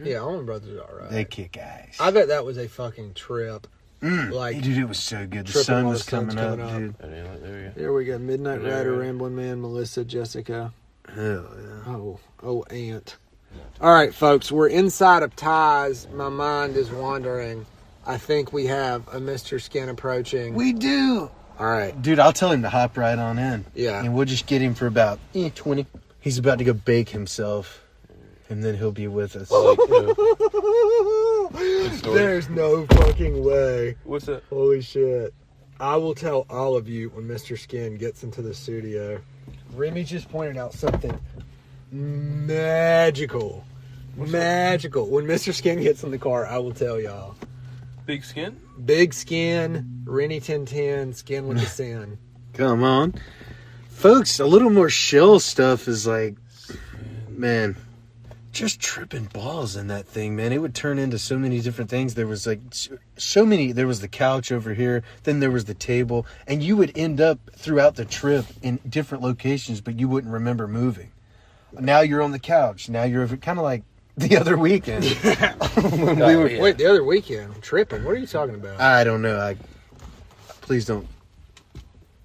Yeah, Allman Brothers are all right. They kick ass. I bet that was a fucking trip. Like, Dude, it was so good. The tripping sun while was the sun's coming up, coming dude. There we go. here we go. Midnight Midnight Rider, Rider. Rambling Man, Melissa, Jessica. Hell yeah. Oh, Aunt. All right, folks, we're inside of ties. My mind is wandering. I think we have a Mr. Skin approaching. We do. All right. Dude, I'll tell him to hop right on in. Yeah. And we'll just get him for about 20. He's about to go bake himself. And then he'll be with us. There's no fucking way. What's that? Holy shit. I will tell all of you when Mr. Skin gets into the studio. Remy just pointed out something magical. Magical. When Mr. Skin gets in the car, I will tell y'all. Big skin? Big Skin, Rennie 1010, Skin with the Sin. Come on. Folks, a little more shell stuff is like, man, just tripping balls in that thing, man. It would turn into so many different things. There was like so many. There was the couch over here. Then there was the table. And you would end up throughout the trip in different locations, but you wouldn't remember moving. Now you're on the couch. Now you're kind of like the other weekend. When we were, Wait, the other weekend, I'm tripping. What are you talking about? I don't know. Please don't.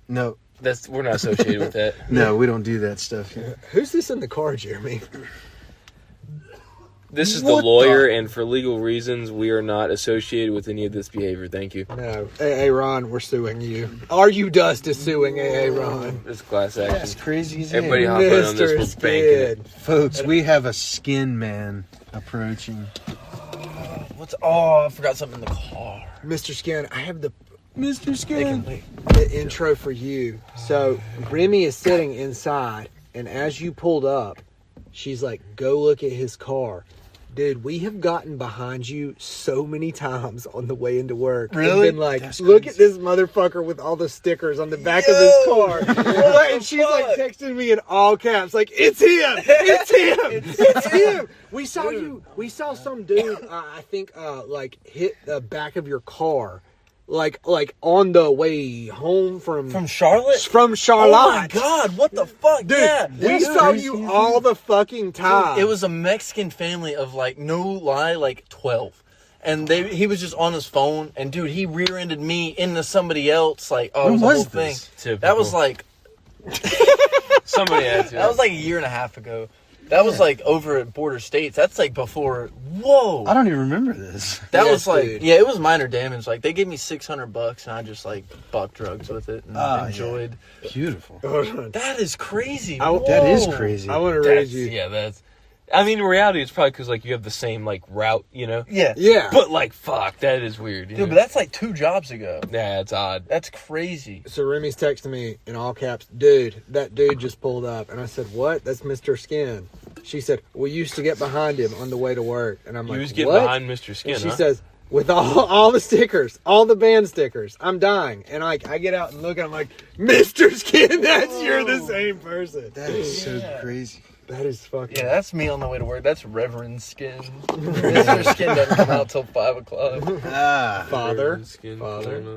No. We're not associated with that. No, we don't do that stuff here. Who's this in the car, Jeremy? This is the lawyer, and for legal reasons, we are not associated with any of this behavior. Thank you. No. AA Ron, we're suing you. Are you Dust is suing AA Ron? It's class action. That's crazy as Everybody hell. hop in on this. Mr. We're banking it. Skid. Folks, we have a skin man approaching. I forgot something in the car. Mr. Skin, I have the Mr. Skin. intro for you. So Remy is sitting inside, and as you pulled up, she's like, "Go look at his car." Dude, we have gotten behind you so many times on the way into work. Really? And been like, That's look crazy. at this motherfucker with all the stickers on the back of his car. And she's like texting me in all caps, like, it's him! It's him! It's him! We saw some dude, I think, like, hit the back of your car. Like on the way home from Charlotte? From Charlotte. Oh my god, what the fuck? Dude, yeah. we saw you all the fucking time. Dude, it was a Mexican family of like, no lie, like 12. And he was just on his phone, and dude, he rear-ended me into somebody else. Like, oh, When it was the whole was thing. this? Typical. That was like, Somebody had to. that was like a year and a half ago. That was like over at Border States. That's like before. Whoa. I don't even remember this. That Yes, was like, dude. yeah, it was minor damage. Like, they gave me $600 and I just like bought drugs with it and yeah. enjoyed. Beautiful. Hold on. That is crazy. I- That is Whoa. crazy. I want to read you. Yeah, that's I mean, in reality, it's probably because, like, you have the same, like, route, you know? Yeah. Yeah. But, like, fuck, that is weird. Dude, but that's like 2 jobs ago. Yeah, it's odd. That's crazy. So Remy's texting me in all caps, dude, that dude just pulled up. And I said, what? That's Mr. Skin. She said, we used to get behind him on the way to work. And I'm You like, was getting what? behind Mr. Skin, And she huh? says, with all the stickers, all the band stickers, I'm dying. And I get out and look, and I'm like, Mr. Skin, you're the same person. That is so crazy. That is fucking... Yeah, that's me on the way to work. That's Reverend Skin. Mr. Skin doesn't come out till 5 o'clock. Father. Skin, Father.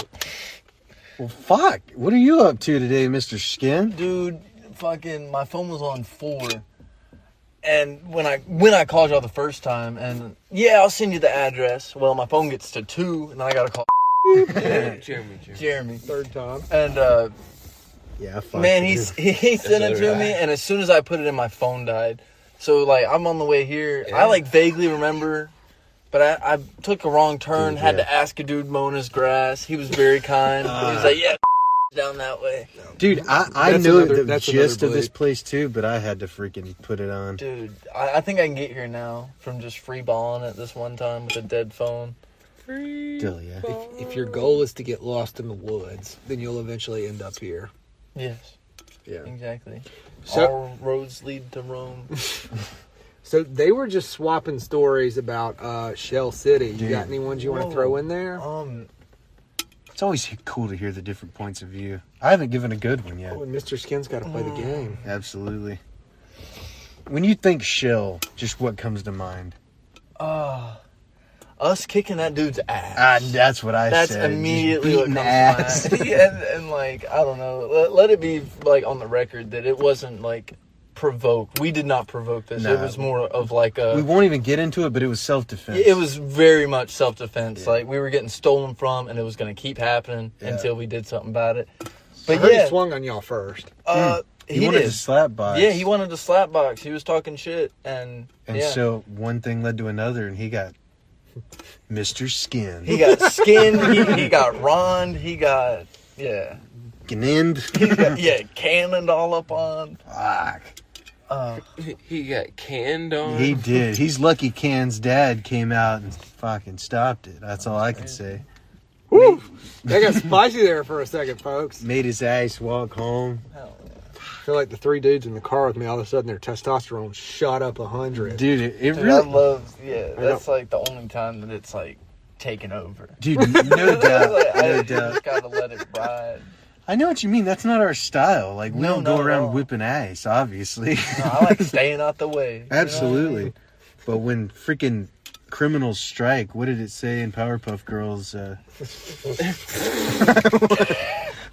Well, fuck. What are you up to today, Mr. Skin? Dude, fucking, my phone was on 4. And when I called y'all the first time, and yeah, I'll send you the address. Well, my phone gets to 2, and then I gotta call Jeremy. Third time. And Yeah, fuck man, you. he sent it to me, and as soon as I put it in, my phone died. So like, I'm on the way here. I like vaguely remember, but I took a wrong turn. Had to ask a dude mowing his grass. He was very kind. He was like, "Yeah, down that way." Dude, I That's know another- the that's gist another of this bleep. place too, but I had to freaking put it on. Dude, I think I can get here now from just free balling it this one time with a dead phone. Still, yeah. If your goal is to get lost in the woods, then you'll eventually end up here. Yes, Yeah. exactly. So- All roads lead to Rome. So they were just swapping stories about Shell City. You Dude. got any ones you want to throw in there? It's always cool to hear the different points of view. I haven't given a good one yet. Oh, and Mr. Skin's got to play the game. Absolutely. When you think Shell, just what comes to mind? Us kicking that dude's ass. That's what I That's said. Just immediately what beating comes ass. to mind. and like, I don't know. Let it be like on the record that it wasn't like provoked. We did not provoke this. No. It was more of like We won't even get into it, but it was self-defense. it was very much self-defense. Like we were getting stolen from, and it was going to keep happening until we did something about it. I But heard yeah, he swung on y'all first. He wanted did. to slap box. Yeah, he wanted to slap box. He was talking shit, and yeah. So one thing led to another, and he got Mr. Skin. He got skinned. he got ronned. He got Gnend. cannoned all up on. Fuck. He got canned on. He did. He's lucky Can's dad came out and fucking stopped it. That's all I can say. Woo! They got spicy there for a second, folks. Made his ass walk home. I feel like the 3 dudes in the car with me, all of a sudden their testosterone shot up 100. Dude, it Dude, really... I love, that's like the only time that it's like taken over. Dude, no doubt. Like, No I doubt. just gotta let it ride. I know what you mean. That's not our style. Like, we No, don't go not at around all. whipping ass, obviously. No, I like staying out the way. Absolutely. But when freaking criminals strike, what did it say in Powerpuff Girls?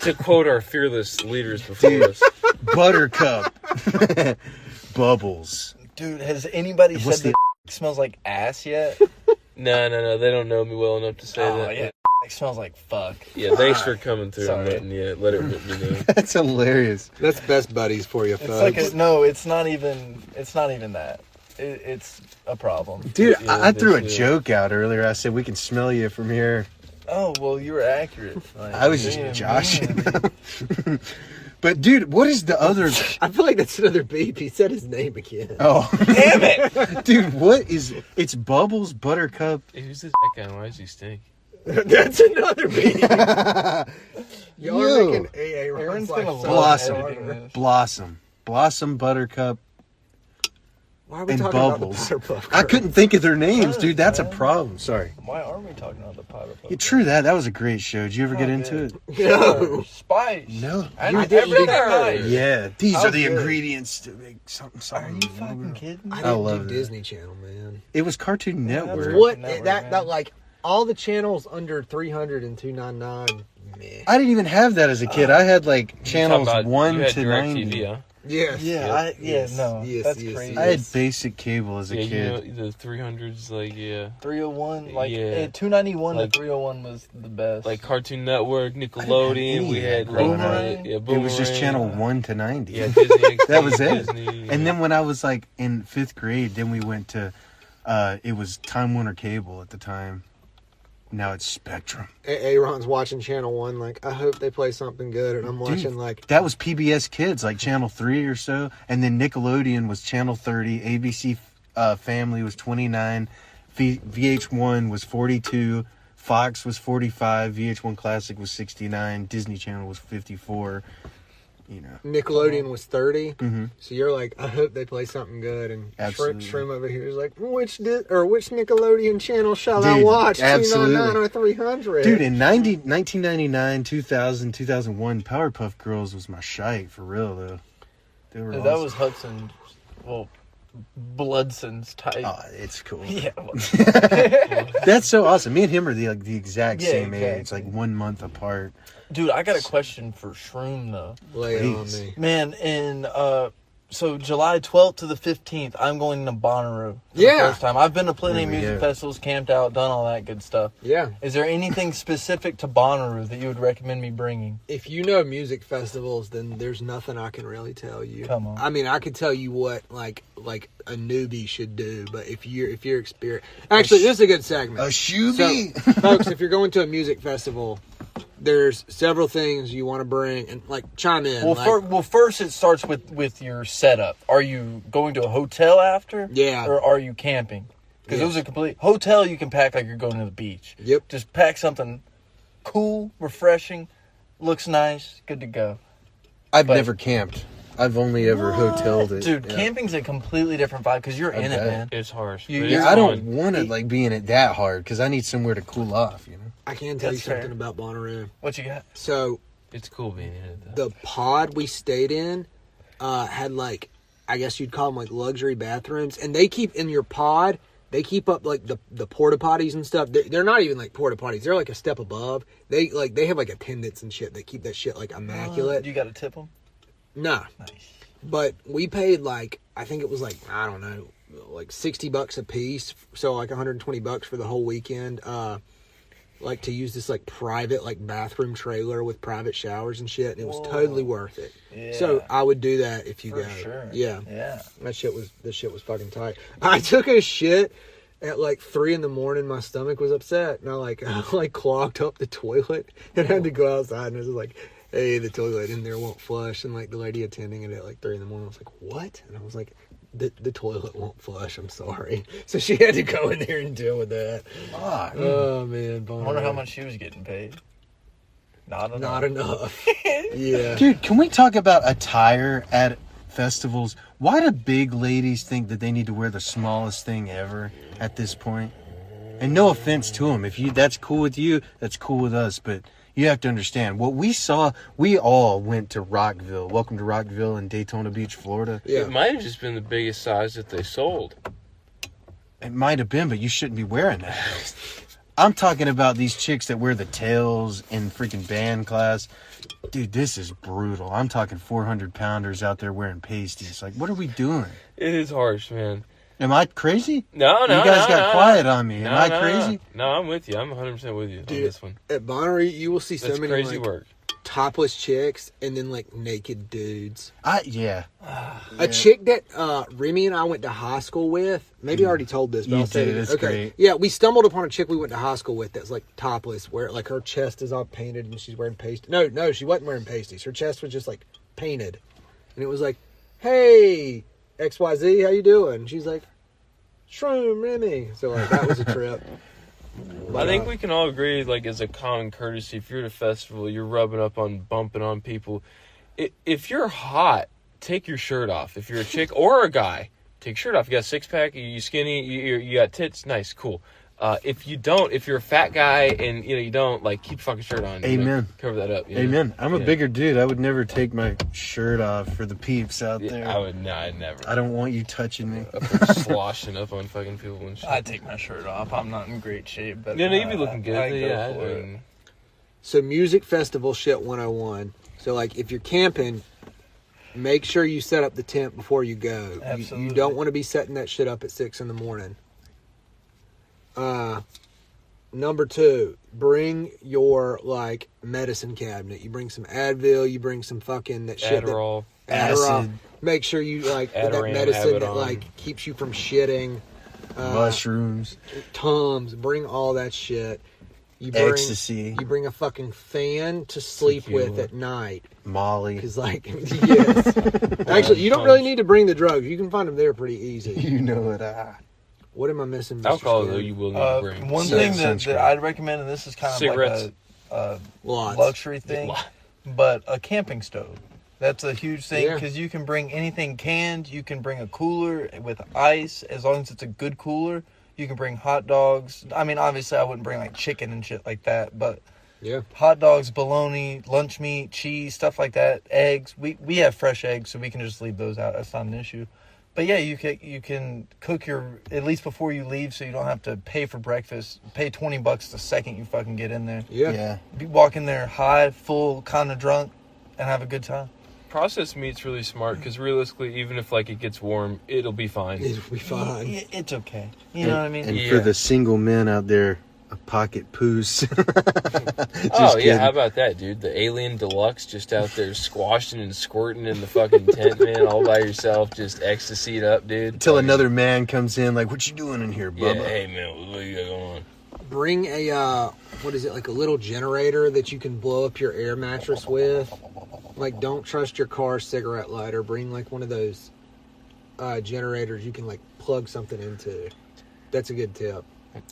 To quote our fearless leaders before us. Buttercup. Bubbles. Dude, has anybody What's said that smells like ass yet? No. They don't know me well enough to say that. Yeah, it smells like fuck. Yeah, thanks for coming through Sorry. and let it rip me know. That's hilarious. That's best buddies for you, It's folks. like no, it's not even that. It's a problem. Dude, Yeah, I threw a this, joke out earlier. I said, we can smell you from here. Oh well, you were accurate. Like, I was just man, joshing. man. But, dude, what is the other... I feel like that's another beep. He said his name again. Oh. Damn it! Dude, what is... It's Bubbles, Buttercup... Hey, who's this guy? Why does he stink? That's another beep. Y'all are Yo. making AA runs Aaron's like gonna so love hard. editing this. Blossom, Buttercup, Why are we and talking Bubbles. about the Powerpuff I Girls? couldn't think of their names, dude. That's a problem. Sorry. Why are we talking about the Powerpuff? Yeah, true that. That was a great show. Did you ever get into it? No. Spice. No. I didn't every get night. Yeah. These How are the good. ingredients to make something. Are you fucking kidding me? I I didn't love do it. Disney Channel, man. It was Cartoon Network. What? Network, that man. like all the channels under 300 and 299. Meh. I didn't even have that as a kid. I had like channels Talking about- 1 you had to DirecTV, 90. huh? Yes. Yeah, Yes. no, Yes, that's yes, crazy. I had basic cable as a Yeah, kid. you know, the 300s, like, yeah. 301, like Yeah. 291 Like- to 301 was the best. Like Cartoon Network, Nickelodeon, we had growing like, up. yeah, It was just Boomerang. channel 1 to 90. Yeah, Disney XD, That was it. Disney, yeah. And then when I was like in 5th grade, then we went to, it was Time Warner Cable at the time. Now it's Spectrum. Aaron's watching Channel 1, like, I hope they play something good. And I'm watching, Dude, like, that was PBS Kids, like Channel 3 or so. And then Nickelodeon was Channel 30, ABC Family was 29. VH1 was 42. Fox was 45. VH1 Classic was 69. Disney Channel was 54. You know, Nickelodeon was 30. Mm-hmm. So you're like, I hope they play something good. And Absolutely. Shrimp over here is like, which Nickelodeon channel shall I Dude, watch? absolutely. 299 or 300? Dude, in 1999, 2000, 2001, Powerpuff Girls was my shite, for real, though. They were That awesome. was Hudson. Well, Bloodson's type. Oh, it's cool. Yeah. That's so awesome. Me and him are the exact Yeah, same exactly. age, like 1 month apart. Dude, I got a question for Shroom, though. Lay it on me. Man, in so July 12th to the 15th, I'm going to Bonnaroo for Yeah. the first time. I've been to plenty of There we music go. festivals, camped out, done all that good stuff. Yeah. Is there anything specific to Bonnaroo that you would recommend me bringing? If you know music festivals, then there's nothing I can really tell you. Come on. I mean, I could tell you what like a newbie should do, but if you're experienced, actually, this is a good segment. A shoebie. So, folks, if you're going to a music festival, there's several things you want to bring and like chime in. Well, first it starts with your setup. Are you going to a hotel after? Yeah. Or are you camping? Because Yes. those are complete. Hotel you can pack like you're going to the beach. Yep. Just pack something cool, refreshing, looks nice, good to go. I've never camped. I've only ever hoteled it. Dude, Yeah. camping's a completely different vibe because you're in it, bet. man. It's harsh. You- but yeah, it's I don't fun. want to like be in it that hard because I need somewhere to cool off. You know. I can tell you That's fair. something about Bonnaroo. What you got? So It's cool being in it, though. the pod we stayed in had like, I guess you'd call them like luxury bathrooms, and they keep in your pod. They keep up like the porta potties and stuff. They're not even like porta potties. They're like a step above. They have like attendants and shit. They keep that shit like immaculate. You got to tip them? Nah. Nice. But we paid like, I think it was like, I don't know, like $60 a piece. So like $120 for the whole weekend. Like to use this like private like bathroom trailer with private showers and shit. And it was totally worth it. Yeah. So I would do that if you For go. sure. Yeah. Yeah. This shit was fucking tight. I took a shit at like 3 a.m. My stomach was upset. And I clogged up the toilet and had to go outside and it was like, hey, the toilet in there won't flush. And like the lady attending it at like 3 a.m. was like, what? And I was like, the toilet won't flush. I'm sorry. So she had to go in there and deal with that. Fuck. Oh man. I wonder how much she was getting paid. Not enough. Not enough. Yeah. Dude, can we talk about attire at festivals? Why do big ladies think that they need to wear the smallest thing ever at this point? And no offense to them. If that's cool with you, that's cool with us. But you have to understand, what we saw, we all went to Rockville. Welcome to Rockville in Daytona Beach, Florida. Yeah. It might have just been the biggest size that they sold. It might have been, but you shouldn't be wearing that. I'm talking about these chicks that wear the tails in freaking band class. Dude, this is brutal. I'm talking 400-pounders out there wearing pasties. Like, what are we doing? It is harsh, man. Am I crazy? No. You guys got quiet on me. Am I crazy? No, I'm with you. I'm 100% with you on this one. At Bonnaroo, you will see so That's many crazy like, work. topless chicks and then like naked dudes. Yeah. A chick that Remy and I went to high school with. Maybe I already told this, but You I'll say did, it. it's Okay. great. Yeah, we stumbled upon a chick we went to high school with that's like topless, where like her chest is all painted and she's wearing pasties. No, she wasn't wearing pasties. Her chest was just like painted, and it was like, "Hey, XYZ, how you doing?" And she's like, "Shroom, Remy." So like that was a trip. I think we can all agree, like, as a common courtesy, if you're at a festival, you're rubbing up on, bumping on people. If you're hot, take your shirt off. If you're a chick or a guy, take your shirt off. You got a six-pack, you skinny, you got tits, nice, cool. If you don't, if you're a fat guy and, you don't, like, keep your fucking shirt on. Amen. Cover that up. Amen. I'm a bigger dude. I would never take my shirt off for the peeps out there. I'd never. I don't want you touching me. Sloshing up on fucking people and shit. I'd take my shirt off. I'm not in great shape, but No, you'd be looking good. I'd go Yeah, for it. So music festival shit 101. So like if you're camping, make sure you set up the tent before you go. Absolutely. You don't want to be setting that shit up at 6 a.m. Number 2, bring your like medicine cabinet. You bring some Advil, you bring some fucking that shit. Adderall. Adderall. Acid. Make sure you like that Adderall, medicine that Abaddon. like keeps you from shitting. Mushrooms. Tums, bring all that shit. You bring, Ecstasy. You bring a fucking fan to sleep with at night. Molly. Because, like, yes. Actually, you don't really need to bring the drugs. You can find them there pretty easy. You know it. What am I missing, Mr. Alcohol, Skin? though, you will need to bring. One thing that I'd recommend, and this is kind of Cigarettes. like a luxury thing, but a camping stove. That's a huge thing because you can bring anything canned. You can bring a cooler with ice as long as it's a good cooler. You can bring hot dogs. I mean, obviously, I wouldn't bring like chicken and shit like that, but hot dogs, bologna, lunch meat, cheese, stuff like that, eggs. We have fresh eggs, so we can just leave those out. That's not an issue. But yeah, you can cook your at least before you leave, so you don't have to pay for breakfast. Pay $20 the second you fucking get in there. Yeah. Walk in there high, full, kind of drunk, and have a good time. Processed meat's really smart because realistically, even if like it gets warm, it'll be fine. It'll be fine. It's okay. You know what I mean? And for the single men out there, a pocket poos. Oh yeah, how about that, dude? The Alien Deluxe just out there squashing and squirting in the fucking tent, man, all by yourself, just ecstasy up, dude. Until another man comes in, like, what you doing in here, Bubba? Yeah, hey man, what you got going on? Bring a what is it, like a little generator that you can blow up your air mattress with. Like, don't trust your car cigarette lighter. Bring like one of those generators you can like plug something into. That's a good tip.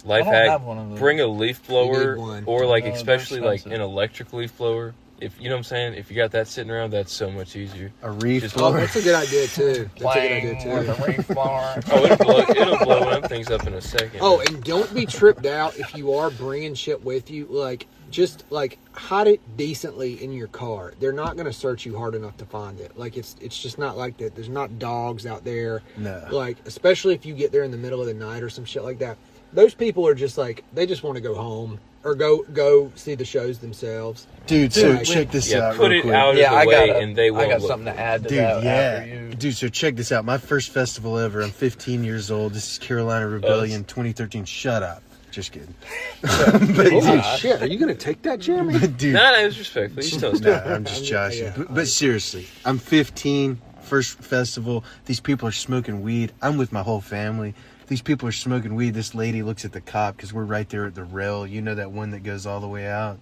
Life hack: bring a leaf blower, or like No, especially they're like expensive. an electric leaf blower. If you know what I'm saying, if you got that sitting around, that's so much easier. A reef Just- blower. That's a good idea too. That's a good idea too. With a reef blower. Oh, it'll blow them things up in a second. Oh, and don't be tripped out if you are bringing shit with you. Like, just like hide it decently in your car. They're not going to search you hard enough to find it. Like, it's just not like that. There's not dogs out there. No. Like, especially if you get there in the middle of the night or some shit like that. Those people are just like, they just want to go home or go see the shows themselves. Dude, so check this out put real it quick. out of the way, and they won't I got look. something to add to Dude, that after yeah. you. Dude, so check this out. My first festival ever. I'm 15 years old. This is Carolina Rebellion 2013. Shut up. Just kidding. But Holy shit, are you going to take that, Jeremy? dude, No, it was respectful. You still no, I'm just joshing. But seriously, I'm 15, first festival. These people are smoking weed. I'm with my whole family. These people are smoking weed. This lady looks at the cop because we're right there at the rail. You know that one that goes all the way out?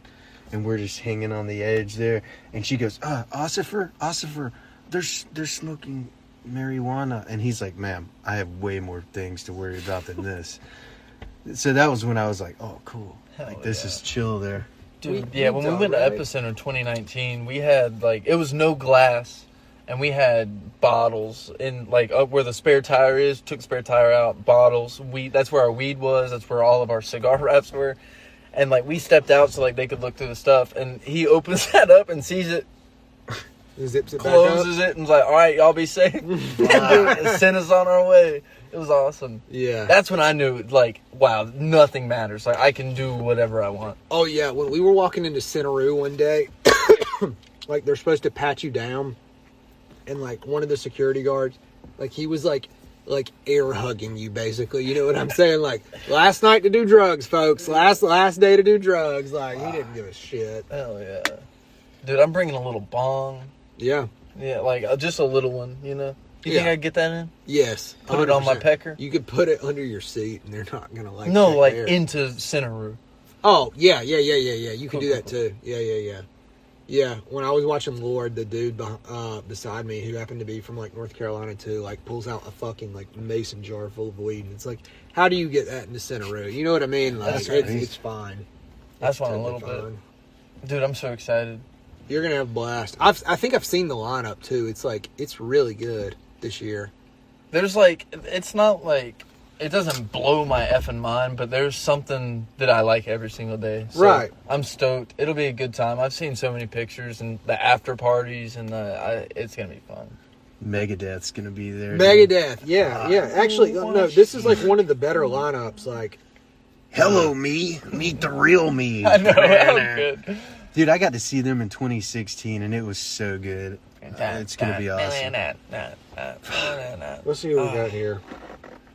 And we're just hanging on the edge there. And she goes, Ossifer, they're smoking marijuana. And he's like, ma'am, I have way more things to worry about than this. So that was when I was like, oh, cool. Like, this is chill there. Dude, when we went to Epicenter in 2019, we had, like, it was no glass, and we had bottles in, like, up where the spare tire is, took the spare tire out, bottles, weed, that's where our weed was, that's where all of our cigar wraps were, and, like, we stepped out so, like, they could look through the stuff, and he opens that up and sees it, Zips it closes it, and was like, all right, y'all be safe, and sent us on our way. It was awesome. Yeah. That's when I knew, like, wow, nothing matters. Like, I can do whatever I want. Oh, yeah. When we were walking into Centeroo one day, like, they're supposed to pat you down. And, like, one of the security guards, like, he was, like air hugging you, basically. You know what I'm saying? Like, last night to do drugs, folks. Last day to do drugs. Like, he didn't give a shit. Hell yeah. Dude, I'm bringing a little bong. Yeah. Yeah, like, just a little one, you know? You think I'd get that in? Yes. Put it on my 100%. pecker? You could put it under your seat, and they're not going to, like, No, check like, there. into Centeroo. Oh, yeah. You can do that, too. Yeah. Yeah, when I was watching Lord, the dude beside me, who happened to be from, like, North Carolina, too, like, pulls out a fucking, like, mason jar full of weed. And it's like, how do you get that into Centeroo? You know what I mean? Like, it's fine. That's one a totally little fine. bit. Dude, I'm so excited. You're going to have a blast. I think I've seen the lineup, too. It's, like, it's really good this year. There's, like, it's not, like, it doesn't blow my effing mind, but there's something that I like every single day. So Right. I'm stoked. It'll be a good time. I've seen so many pictures and the after parties, and it's going to be fun. Megadeth's going to be there. Megadeth, yeah. Actually, no, this is, like, one of the better lineups, like. Hello, me. Meet the real me. I know, that was good. Dude, I got to see them in 2016, and it was so good. It's going to be awesome. Let's see what we got here.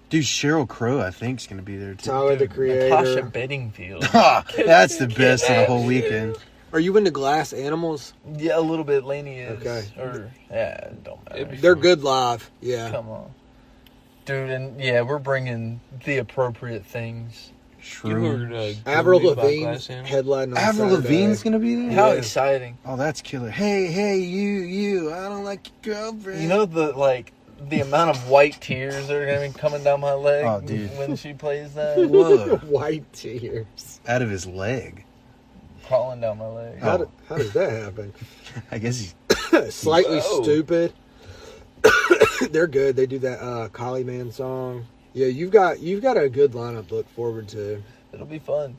Dude, Sheryl Crow, I think, is going to be there, too. Tyler, the Creator. Natasha Bedingfield. That's the best of the whole weekend. Are you into glass animals? Yeah, a little bit. Laney is. Okay. Or, yeah, it don't matter. They're good live. Yeah. Come on. Dude, and yeah, we're bringing the appropriate things. You heard Avril Groovy by Lavigne's Glass Animal? headline on Avril Saturday. Lavigne's gonna be there. How exciting! Oh, that's killer. Hey, you! I don't like your girlfriend. You know the amount of white tears that are gonna be coming down my leg Oh, dude. when she plays that, Whoa, White tears. out of his leg. crawling down my leg. How does that happen? I guess he's. Slightly Whoa. Stupid. They're good. They do that Collie Man song. Yeah, you've got a good lineup to look forward to. It'll be fun,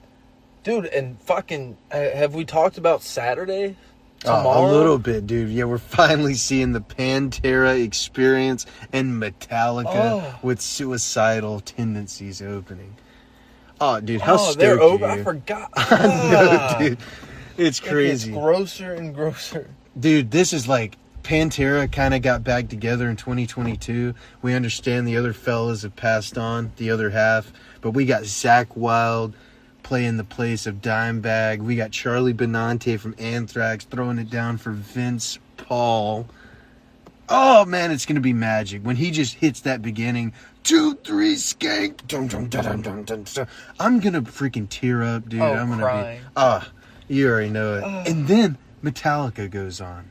dude. And fucking, have we talked about Saturday? Tomorrow? Oh, a little bit, dude. Yeah, we're finally seeing the Pantera Experience and Metallica with Suicidal Tendencies opening. Oh, dude, how stoked they're are over. you? I forgot. I know, dude. It's crazy. It's grosser and grosser. Dude, this is like Pantera kind of got back together in 2022. We understand the other fellas have passed on, the other half, but we got Zakk Wylde playing the place of Dimebag. We got Charlie Benante from Anthrax throwing it down for Vince Paul. Oh man, it's gonna be magic when he just hits that beginning 2, 3 skank. Dum, dum, dum, dum, dum, dum, dum. I'm gonna freaking tear up, dude. Oh, I'm gonna crying. be. You already know it. And then Metallica goes on.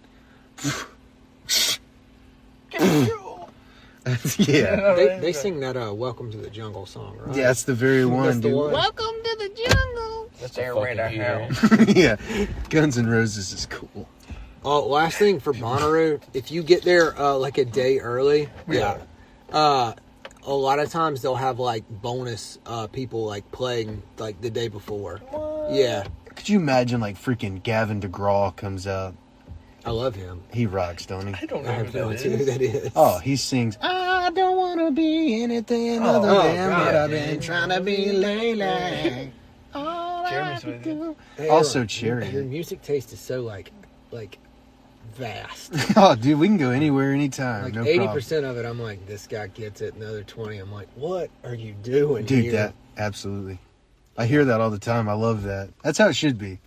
Yeah. They sing that Welcome to the Jungle song, right? Yeah, that's the very one, That's the dude. one. Welcome to the jungle. That's They're a right fucking out hero. Yeah. Guns N' Roses is cool. Oh, last thing for Bonnaroo, if you get there like a day early, a lot of times they'll have like bonus people like playing like the day before. What? Yeah, Could you imagine like freaking Gavin DeGraw comes out? I love him. He rocks, don't he? I don't know I who have no that idea who is. that is. Oh, he sings, I don't want to be anything other oh, than God, what I've man. been trying to be lately. Jeremy's with you. Hey, Also Aaron, Cherry. Your music taste is so like vast. Oh, dude, we can go anywhere, anytime. Like no 80% of it, I'm like, this guy gets it. And the other 20, I'm like, what are you doing, Dude, here? that, absolutely. I hear that all the time. I love that. That's how it should be.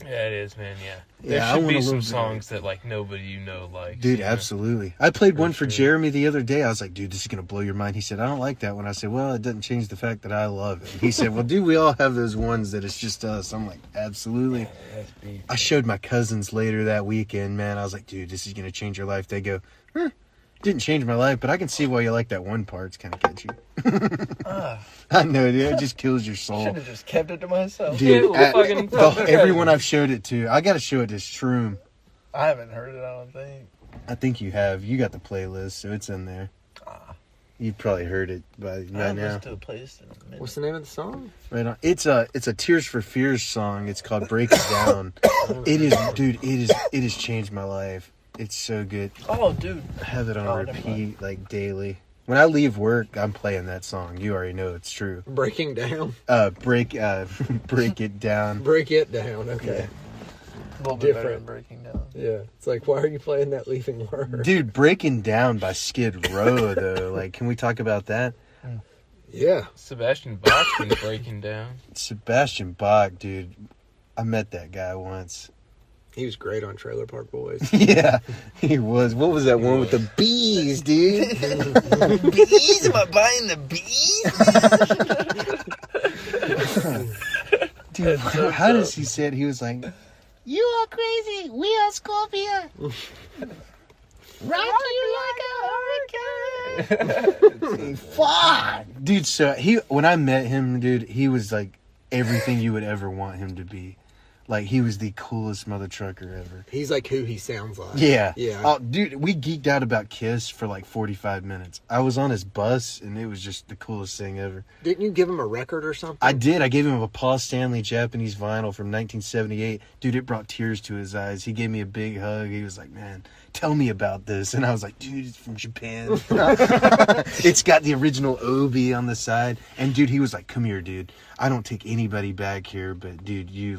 Yeah, it is, man. Yeah, Yeah, there I should want a be some little bit. songs that like nobody you know likes. Dude, you know? absolutely. I played one for sure. Jeremy the other day. I was like, dude, this is going to blow your mind. He said, I don't like that one. I said, well, it doesn't change the fact that I love it. He said, well, dude, we all have those ones that it's just us. I'm like, absolutely. I showed my cousins later that weekend, man. I was like, dude, this is going to change your life. They go, didn't change my life, but I can see why you like that one part. It's kind of catchy. I know, dude. It just kills your soul. Should have just kept it to myself. Dude, Yeah, fucking- everyone I've showed it to, I got to show it to Shroom. I haven't heard it. I don't think. I think you have. You got the playlist, so it's in there. You've probably heard it by I right haven't now. listened to the playlist in a minute. What's the name of the song? Right on. It's a Tears for Fears song. It's called Break It Down. It is, dude. It has changed my life. It's so good. Oh, dude. I have it on Oh, never repeat like daily. When I leave work, I'm playing that song. You already know it's true. Breaking Down. Break it down. Break it down. Okay. A little bit better Different. than Breaking Down. Yeah. It's like, why are you playing that Leaving Word? Dude, Breaking Down by Skid Row though. Like, can we talk about that? Yeah. Sebastian Bach's been breaking down. Sebastian Bach, dude. I met that guy once. He was great on Trailer Park Boys. Yeah, he was. What was that one with the bees, dude? Bees? Am I buying the bees? Dude, how does he say it? He was like, "You are crazy. We are Scorpio. Rock you like a hurricane." Fuck, dude. So when I met him, dude, he was like everything you would ever want him to be. Like, he was the coolest mother trucker ever. He's like who he sounds like. Yeah. Yeah. Oh, dude, we geeked out about Kiss for like 45 minutes. I was on his bus, and it was just the coolest thing ever. Didn't you give him a record or something? I did. I gave him a Paul Stanley Japanese vinyl from 1978. Dude, it brought tears to his eyes. He gave me a big hug. He was like, man, tell me about this. And I was like, dude, it's from Japan. It's got the original Obi on the side. And, dude, he was like, come here, dude. I don't take anybody back here, but, dude, you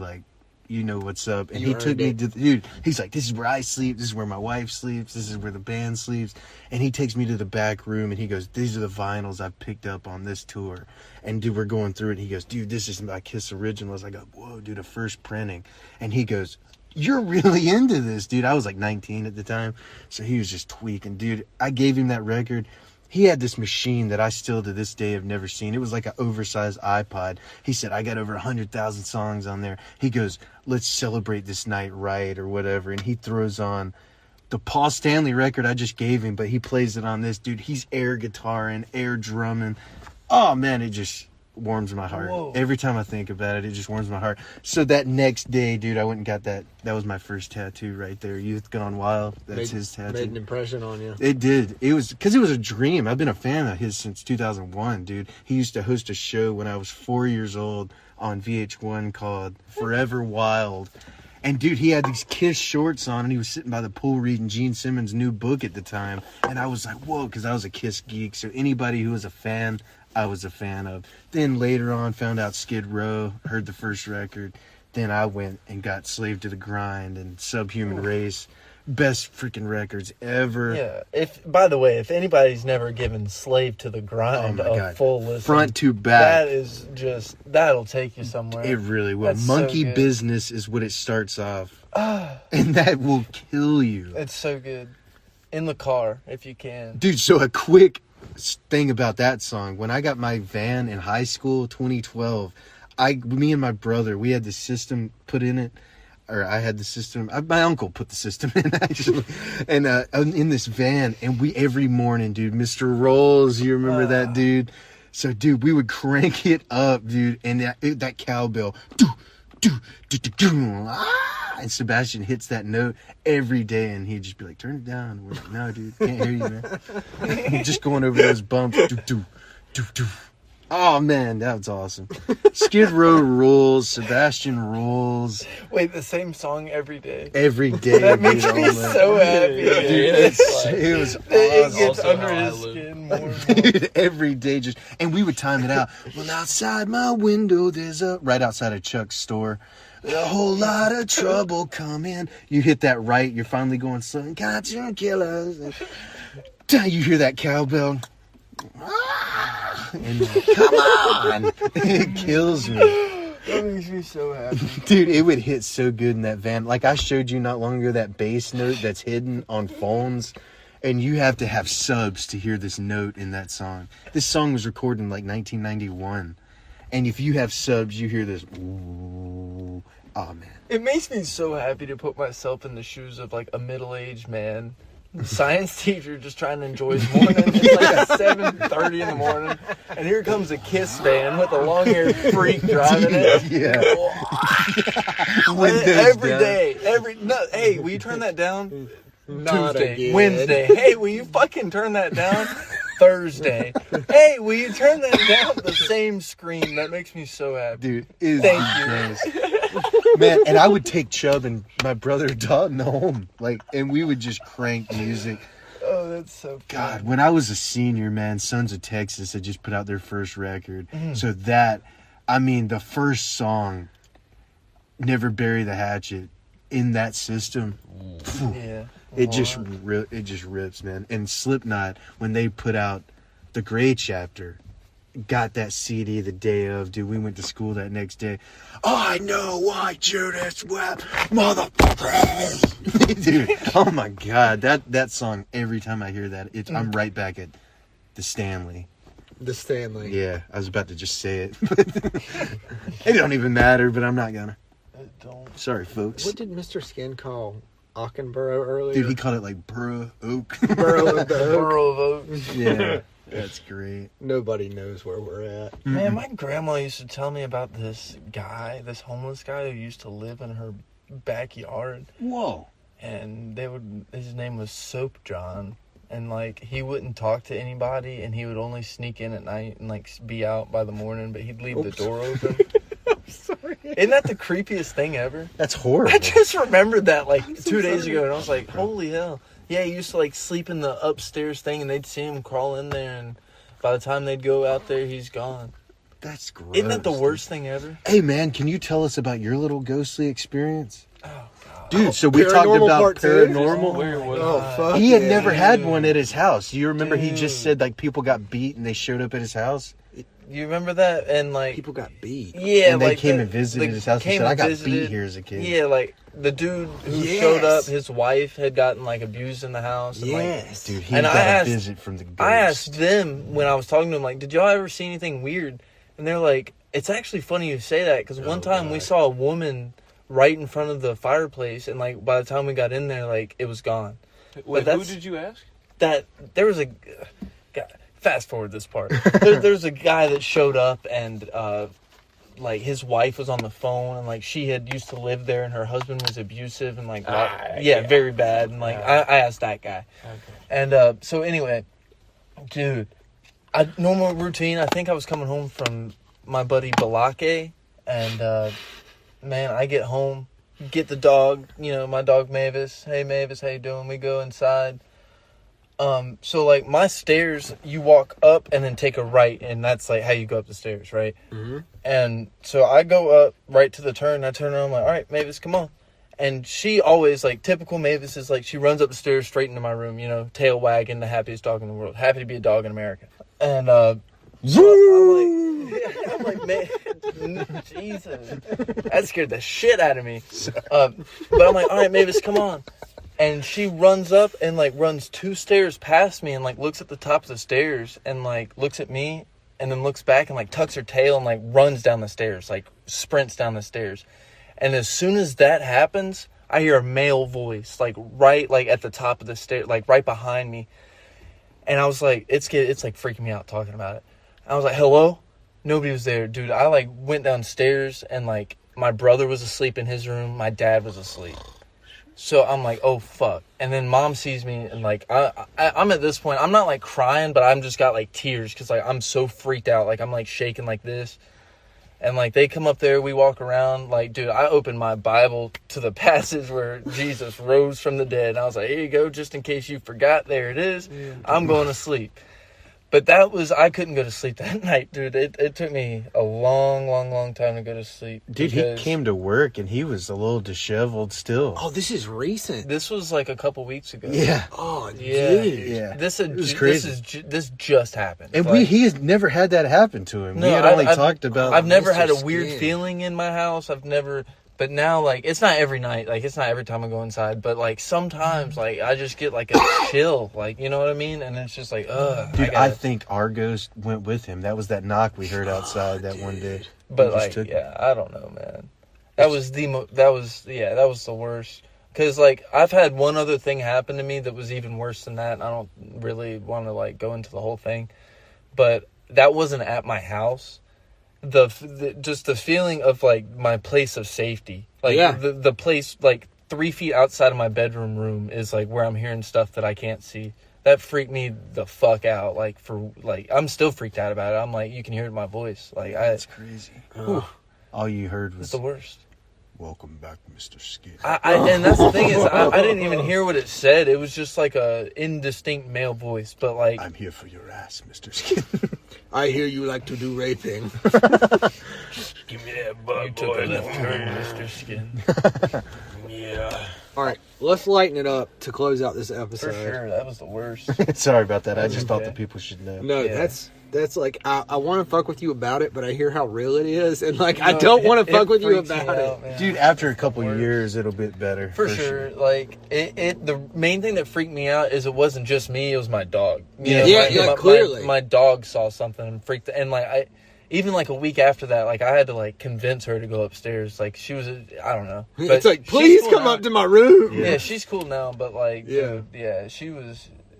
know what's up. And he took me to, dude, he's like, this is where I sleep. This is where my wife sleeps. This is where the band sleeps. And he takes me to the back room and he goes, these are the vinyls I picked up on this tour. And dude, we're going through it. And he goes, dude, this is my Kiss Originals. I go, whoa, dude, a first printing. And he goes, you're really into this, dude. I was like 19 at the time. So he was just tweaking, dude. I gave him that record. He had this machine that I still to this day have never seen. It was like an oversized iPod. He said, I got over 100,000 songs on there. He goes, let's celebrate this night right or whatever. And he throws on the Paul Stanley record I just gave him, but he plays it on this. Dude, he's air guitaring, air drumming. Oh, man, it just warms my heart. Whoa. Every time I think about it, it just warms my heart. So that next day, dude, I went and got that. That was my first tattoo right there. Youth Gone Wild. That's his tattoo. Made an impression on you. It did. It was because it was a dream. I've been a fan of his since 2001, dude. He used to host a show when I was 4 years old on VH1 called Forever Wild. And dude, he had these Kiss shorts on, and he was sitting by the pool reading Gene Simmons' new book at the time. And I was like, whoa, because I was a Kiss geek. So anybody who was a fan, I was a fan of. Then later on, found out Skid Row, heard the first record. Then I went and got Slave to the Grind and Subhuman Race. Best freaking records ever. Yeah. By the way, if anybody's never given Slave to the Grind Oh my God. full listen, Front to back. that is just, that'll take you somewhere. It really will. That's so Monkey good. Business is what it starts off. And that will kill you. It's so good. In the car, if you can. Dude, so a quick thing about that song. When I got my van in high school, 2012, me and my brother, we had the system put in it. Or I had the system. My uncle put the system in, actually. And in this van, and we every morning, dude, Mr. Rolls, you remember that, dude? So, dude, we would crank it up, dude, and that cowbell, and Sebastian hits that note every day, and he'd just be like, turn it down. And we're like, no, dude, can't hear you, man. Just going over those bumps. Oh, man, that was awesome. Skid Row rules. Sebastian rules. Wait, the same song every day? Every day. That makes dude, me man. so happy. Dude, it was awesome. It gets Also under how I his live. skin more and more. Dude, every day just, and we would time it out. Well, outside my window, there's right outside of Chuck's store, a whole lot of trouble coming. You hit that right, you're finally going, son, got you killers. You hear that cowbell. And come on, it kills me. That makes me so happy. Dude, it would hit so good in that van. Like I showed you not long ago, that bass note that's hidden on phones. And you have to have subs to hear this note in that song. This song was recorded in like 1991. And if you have subs, you hear this. Ooh, oh, man. It makes me so happy to put myself in the shoes of like a middle-aged man. Science teacher just trying to enjoy his morning. It's like 7:30 in the morning, and here comes a Kiss van with a long-haired freak driving it. Yeah. Hey, will you turn that down? Not Tuesday, again. Wednesday. Hey, will you fucking turn that down? Thursday. Hey, will you turn that down? The same scream. That makes me so happy. Dude, it was Thank the best. Man, and I would take Chubb and my brother Dalton home. And we would just crank music. Oh, that's so fun. God, when I was a senior, man, Sons of Texas had just put out their first record. So the first song, Never Bury the Hatchet, in that system, Yeah. it just rips, man. And Slipknot, when they put out The Gray Chapter, got that CD the day of, dude. We went to school that next day. I know why Judas wept, motherfucker. Dude, oh my God, that song. Every time I hear that, I'm right back at the Stanley. The Stanley. Yeah, I was about to just say it. It don't even matter, but I'm not gonna. Don't. Sorry, folks. What did Mr. Skin call Aukenborough earlier? Dude, he called it like Burr Oak. Borough of the Oak. Borough of Oaks. Yeah, that's great. Nobody knows where we're at. Man, my grandma used to tell me about this guy, this homeless guy who used to live in her backyard. Whoa. And his name was Soap John. And like he wouldn't talk to anybody, and he would only sneak in at night and like be out by the morning, but he'd leave the door open. Sorry. Isn't that the creepiest thing ever? That's horrible. I just remembered that like 2 days ago, and I was like, holy hell. Yeah, he used to like sleep in the upstairs thing, and they'd see him crawl in there, and by the time they'd go out there, he's gone. That's gross. Isn't that the worst thing ever? Hey, man, can you tell us about your little ghostly experience? Oh, God. Dude, so we talked Paranormal about part two? paranormal. Where was Oh, it? fuck. He had yeah. never had one at his house. You remember he just Dude. said like people got beat and they showed up at his house? You remember that? And like People got beat. Yeah, And they like came and visited his house and said, I got beat here as a kid. Yeah, like the dude who showed up, his wife had gotten like abused in the house. And, Yes. Dude, he and got I a asked- visit from the ghost. I asked them when I was talking to them, like, did y'all ever see anything weird? And they're like, it's actually funny you say that, because one time we saw a woman right in front of the fireplace, and like by the time we got in there, like it was gone. Wait, But who did you ask? That there was a God, fast forward this part. There's a guy that showed up, and like his wife was on the phone, and like she had used to live there, and her husband was abusive and like very bad, and like I asked that guy, and so anyway, dude, normal routine. I think I was coming home from my buddy Balake, and man, I get home, get the dog, my dog Mavis. Hey Mavis, how you doing? We go inside. So like my stairs, you walk up and then take a right, and that's like how you go up the stairs, right? Mm-hmm. And so I go up right to the turn. I turn around, I'm like, all right, Mavis, come on. And she always, like, typical Mavis is like, she runs up the stairs straight into my room, tail wagging, the happiest dog in the world, happy to be a dog in America. And so I'm like, man, Jesus, that scared the shit out of me. But I'm like, all right, Mavis, come on. And she runs up and, like, runs 2 stairs past me and, like, looks at the top of the stairs and, like, looks at me and then looks back and, like, tucks her tail and, like, runs down the stairs, like, sprints down the stairs. And as soon as that happens, I hear a male voice, like, right, like, at the top of the stairs, like, right behind me. And I was like, it's like, freaking me out talking about it. I was like, hello? Nobody was there. Dude, I, like, went downstairs and, like, my brother was asleep in his room. My dad was asleep. So I'm like, oh, fuck. And then mom sees me, and, like, I'm at this point, I'm not, like, crying, but I'm just got, like, tears because, like, I'm so freaked out. Like, I'm, like, shaking like this. And, like, they come up there, we walk around. Like, dude, I opened my Bible to the passage where Jesus rose from the dead. And I was like, here you go, just in case you forgot. There it is. Yeah. I'm going to sleep. But I couldn't go to sleep that night, dude. It took me a long, long, long time to go to sleep. Dude, he came to work and he was a little disheveled still. Oh, this is recent. This was like a couple weeks ago. Yeah. Oh, yeah. dude. Yeah. This was crazy. This just happened. And he has never had that happen to him. No, we had only talked about. I've never had a weird feeling in my house. But now, like, it's not every night. Like, it's not every time I go inside. But, like, sometimes, like, I just get, like, a chill. Like, you know what I mean? And it's just like, ugh. Dude, I think our ghost went with him. That was that knock we heard outside that one day. But, like, I don't know, man. That was the worst. Because, like, I've had one other thing happen to me that was even worse than that. And I don't really want to, like, go into the whole thing. But that wasn't at my house. Just the feeling of, like, my place of safety, like the place, like, 3 feet outside of my bedroom room is, like, where I'm hearing stuff that I can't see. That freaked me the fuck out. Like, I'm still freaked out about it. I'm like, you can hear it in my voice. Like, that's crazy. All you heard was the worst. Welcome back, Mr. Skin. And that's the thing is, I didn't even hear what it said. It was just like a indistinct male voice, but like, I'm here for your ass, Mr. Skin. I hear you like to do raping. Give me that butt, you took a left turn, Mr. Skin. Yeah. All right, let's lighten it up to close out this episode. For sure, that was the worst. Sorry about that. I just thought the people should know. No, that's like, I want to fuck with you about it, but I hear how real it is, and like, I don't want to fuck with you about it. Man. Dude, after a couple years, it'll be better. For sure. Like, the main thing that freaked me out is it wasn't just me, it was my dog. Clearly. My dog saw something and freaked, and like, even like a week after that, like, I had to like convince her to go upstairs. Like, she was, I don't know. But it's like, please come up to my room. Yeah, she's cool now, but like,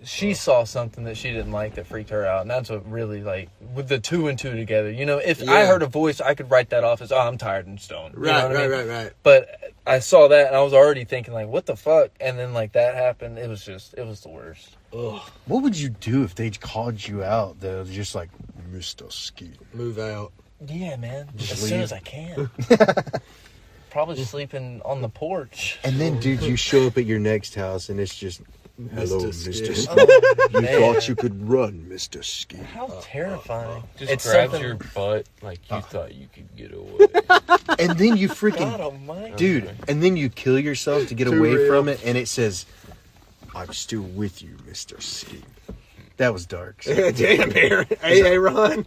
she saw something that she didn't like that freaked her out, and that's what really, like, with the 2 and 2 together. If I heard a voice, I could write that off as, I'm tired and stoned. Right. But I saw that, and I was already thinking, like, what the fuck? And then, like, that happened. It was the worst. Ugh. What would you do if they called you out, though? Just like, Mr. Skin. Move out. Yeah, man. Just as leave. soon as I can. Probably sleeping on the porch. And then, dude, you show up at your next house, and it's just... Hello, Mr. Skin. You thought you could run, Mr. Skin. How terrifying. Just grabs your butt like you thought you could get away. And then you freaking... God almighty. Dude, and then you kill yourself to get away from it, and it says, I'm still with you, Mr. Skin. That was dark. Damn, Aaron. Hey, Ron.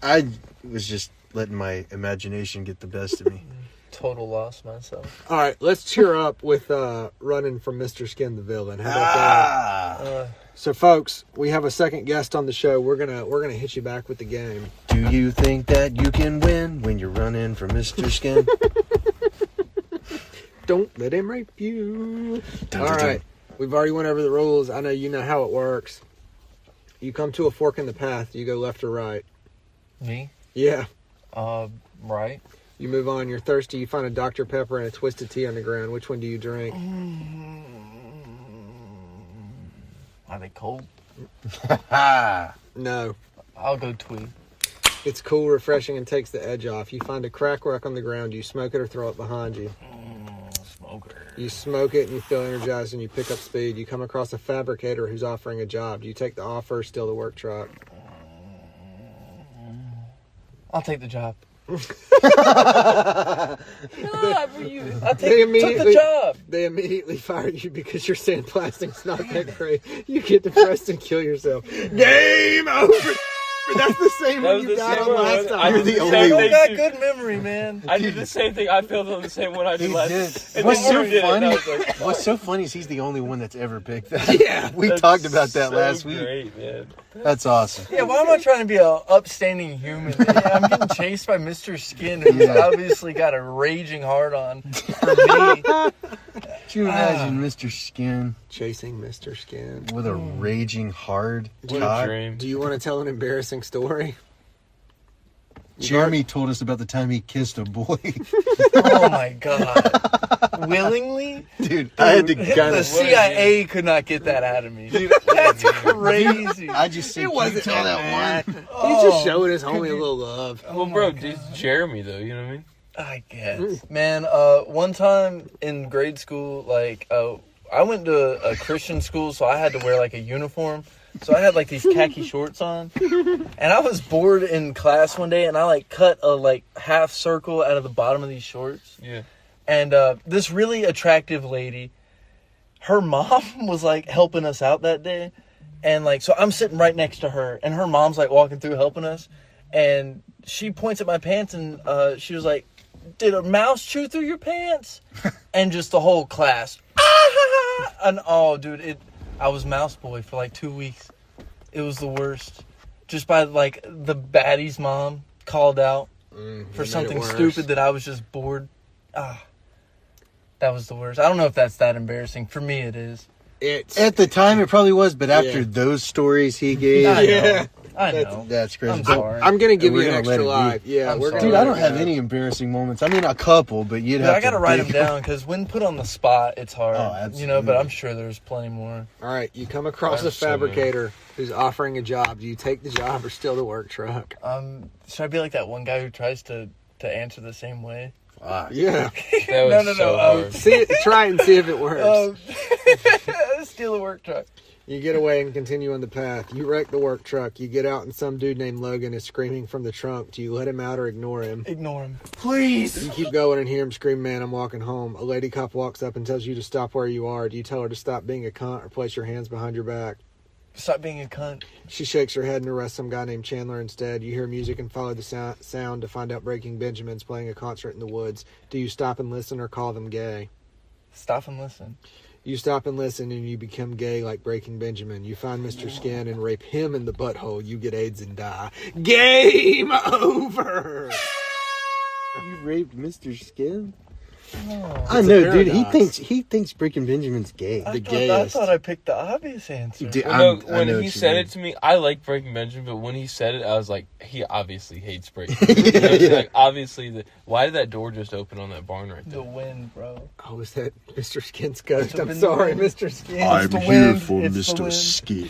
was just letting my imagination get the best of me. Total loss myself. All right, let's cheer up with Running from Mr. Skin the Villain. How about that? So, folks, we have a second guest on the show. We're gonna hit you back with the game. Do you think that you can win when you're running from Mr. Skin? Don't let him rape you. All right, we've already went over the rules. I know you know how it works. You come to a fork in the path. You go left or right. Me? Yeah. Right. You move on. You're thirsty. You find a Dr. Pepper and a Twisted Tea on the ground. Which one do you drink? Are they cold? No. I'll go Tweed. It's cool, refreshing, and takes the edge off. You find a crack rock on the ground. You smoke it or throw it behind you. Smoker. You smoke it and you feel energized and you pick up speed. You come across a fabricator who's offering a job. Do you take the offer or steal the work truck? I'll take the job. They took the job. They immediately fired you because your sandblasting's not that great. You get depressed and kill yourself. Game over. That's the same one you got on last time. You're the only one. Got good memory, man. I did the same thing. I filled on the same one I did last. What's so funny is he's the only one that's ever picked that. Yeah, we talked about that last week. Great, man. That's awesome. Yeah, why am I trying to be an upstanding human? I'm getting chased by Mr. Skin, who's obviously got a raging hard on for me. Could you imagine Mr. Skin chasing Mr. Skin with a raging hard What cock? a dream. Do you want to tell an embarrassing story? Jeremy told us about the time he kissed a boy. Oh my god. Willingly? Dude, I had to The CIA could not get that out of me. Dude, that's crazy. I just said, wasn't tell that one. He's just showing his homie a little love. Well, bro, it's Jeremy, though. You know what I mean? I guess. Man, one time in grade school, like, I went to a Christian school, so I had to wear, like, a uniform. So I had, like, these khaki shorts on. And I was bored in class one day, and I, like, cut a, like, half circle out of the bottom of these shorts. Yeah. And this really attractive lady, her mom was, like, helping us out that day. And, like, so I'm sitting right next to her, and her mom's, like, walking through helping us. And she points at my pants, and she was like, "Did a mouse chew through your pants?" And just the whole class. And oh, dude, I was mouse boy for like 2 weeks. It was the worst. Just by like the baddie's mom called out for something stupid that I was just bored. That was the worst. I don't know if that's that embarrassing. For me, it is. At the time, it probably was, but after those stories he gave, I know. That's crazy. I'm sorry. I'm gonna give you We're an gonna let extra it live. be. Yeah, we're Dude, I don't have any embarrassing moments. I mean, a couple, but you'd have I gotta write them dig- down because when put on the spot, it's hard. Oh, You know, absolutely. but I'm sure there's plenty more. All right, you come across a That's so fabricator who's offering a job. Do you take the job or steal the work truck? Should I be like that one guy who tries to answer the same way? Yeah. That was so hard. Try and see if it works. Steal the work truck. You get away and continue on the path. You wreck the work truck. You get out and some dude named Logan is screaming from the trunk. Do you let him out or ignore him? Ignore him. Please. You keep going and hear him scream, "Man, I'm walking home." A lady cop walks up and tells you to stop where you are. Do you tell her to stop being a cunt or place your hands behind your back? Stop being a cunt. She shakes her head and arrests some guy named Chandler instead. You hear music and follow the sound to find out Breaking Benjamin's playing a concert in the woods. Do you stop and listen or call them gay? Stop and listen. You stop and listen and you become gay like Breaking Benjamin. You find Mr. Skin and rape him in the butthole. You get AIDS and die. Game over! You raped Mr. Skin? Oh, I know, dude. He thinks Breaking Benjamin's gay. I thought I picked the obvious answer. Dude, Well, no, I when know he what you said mean. it to me, I like Breaking Benjamin, but when he said it, I was like, he obviously hates Breaking Benjamin. You know, like, obviously, why did that door just open on that barn right there? The wind, bro. Oh, is that Mr. Skin's ghost? Must've I'm been sorry, the wind. Mr. Skin. I'm the here wind. for It's the Mr. wind. Skin.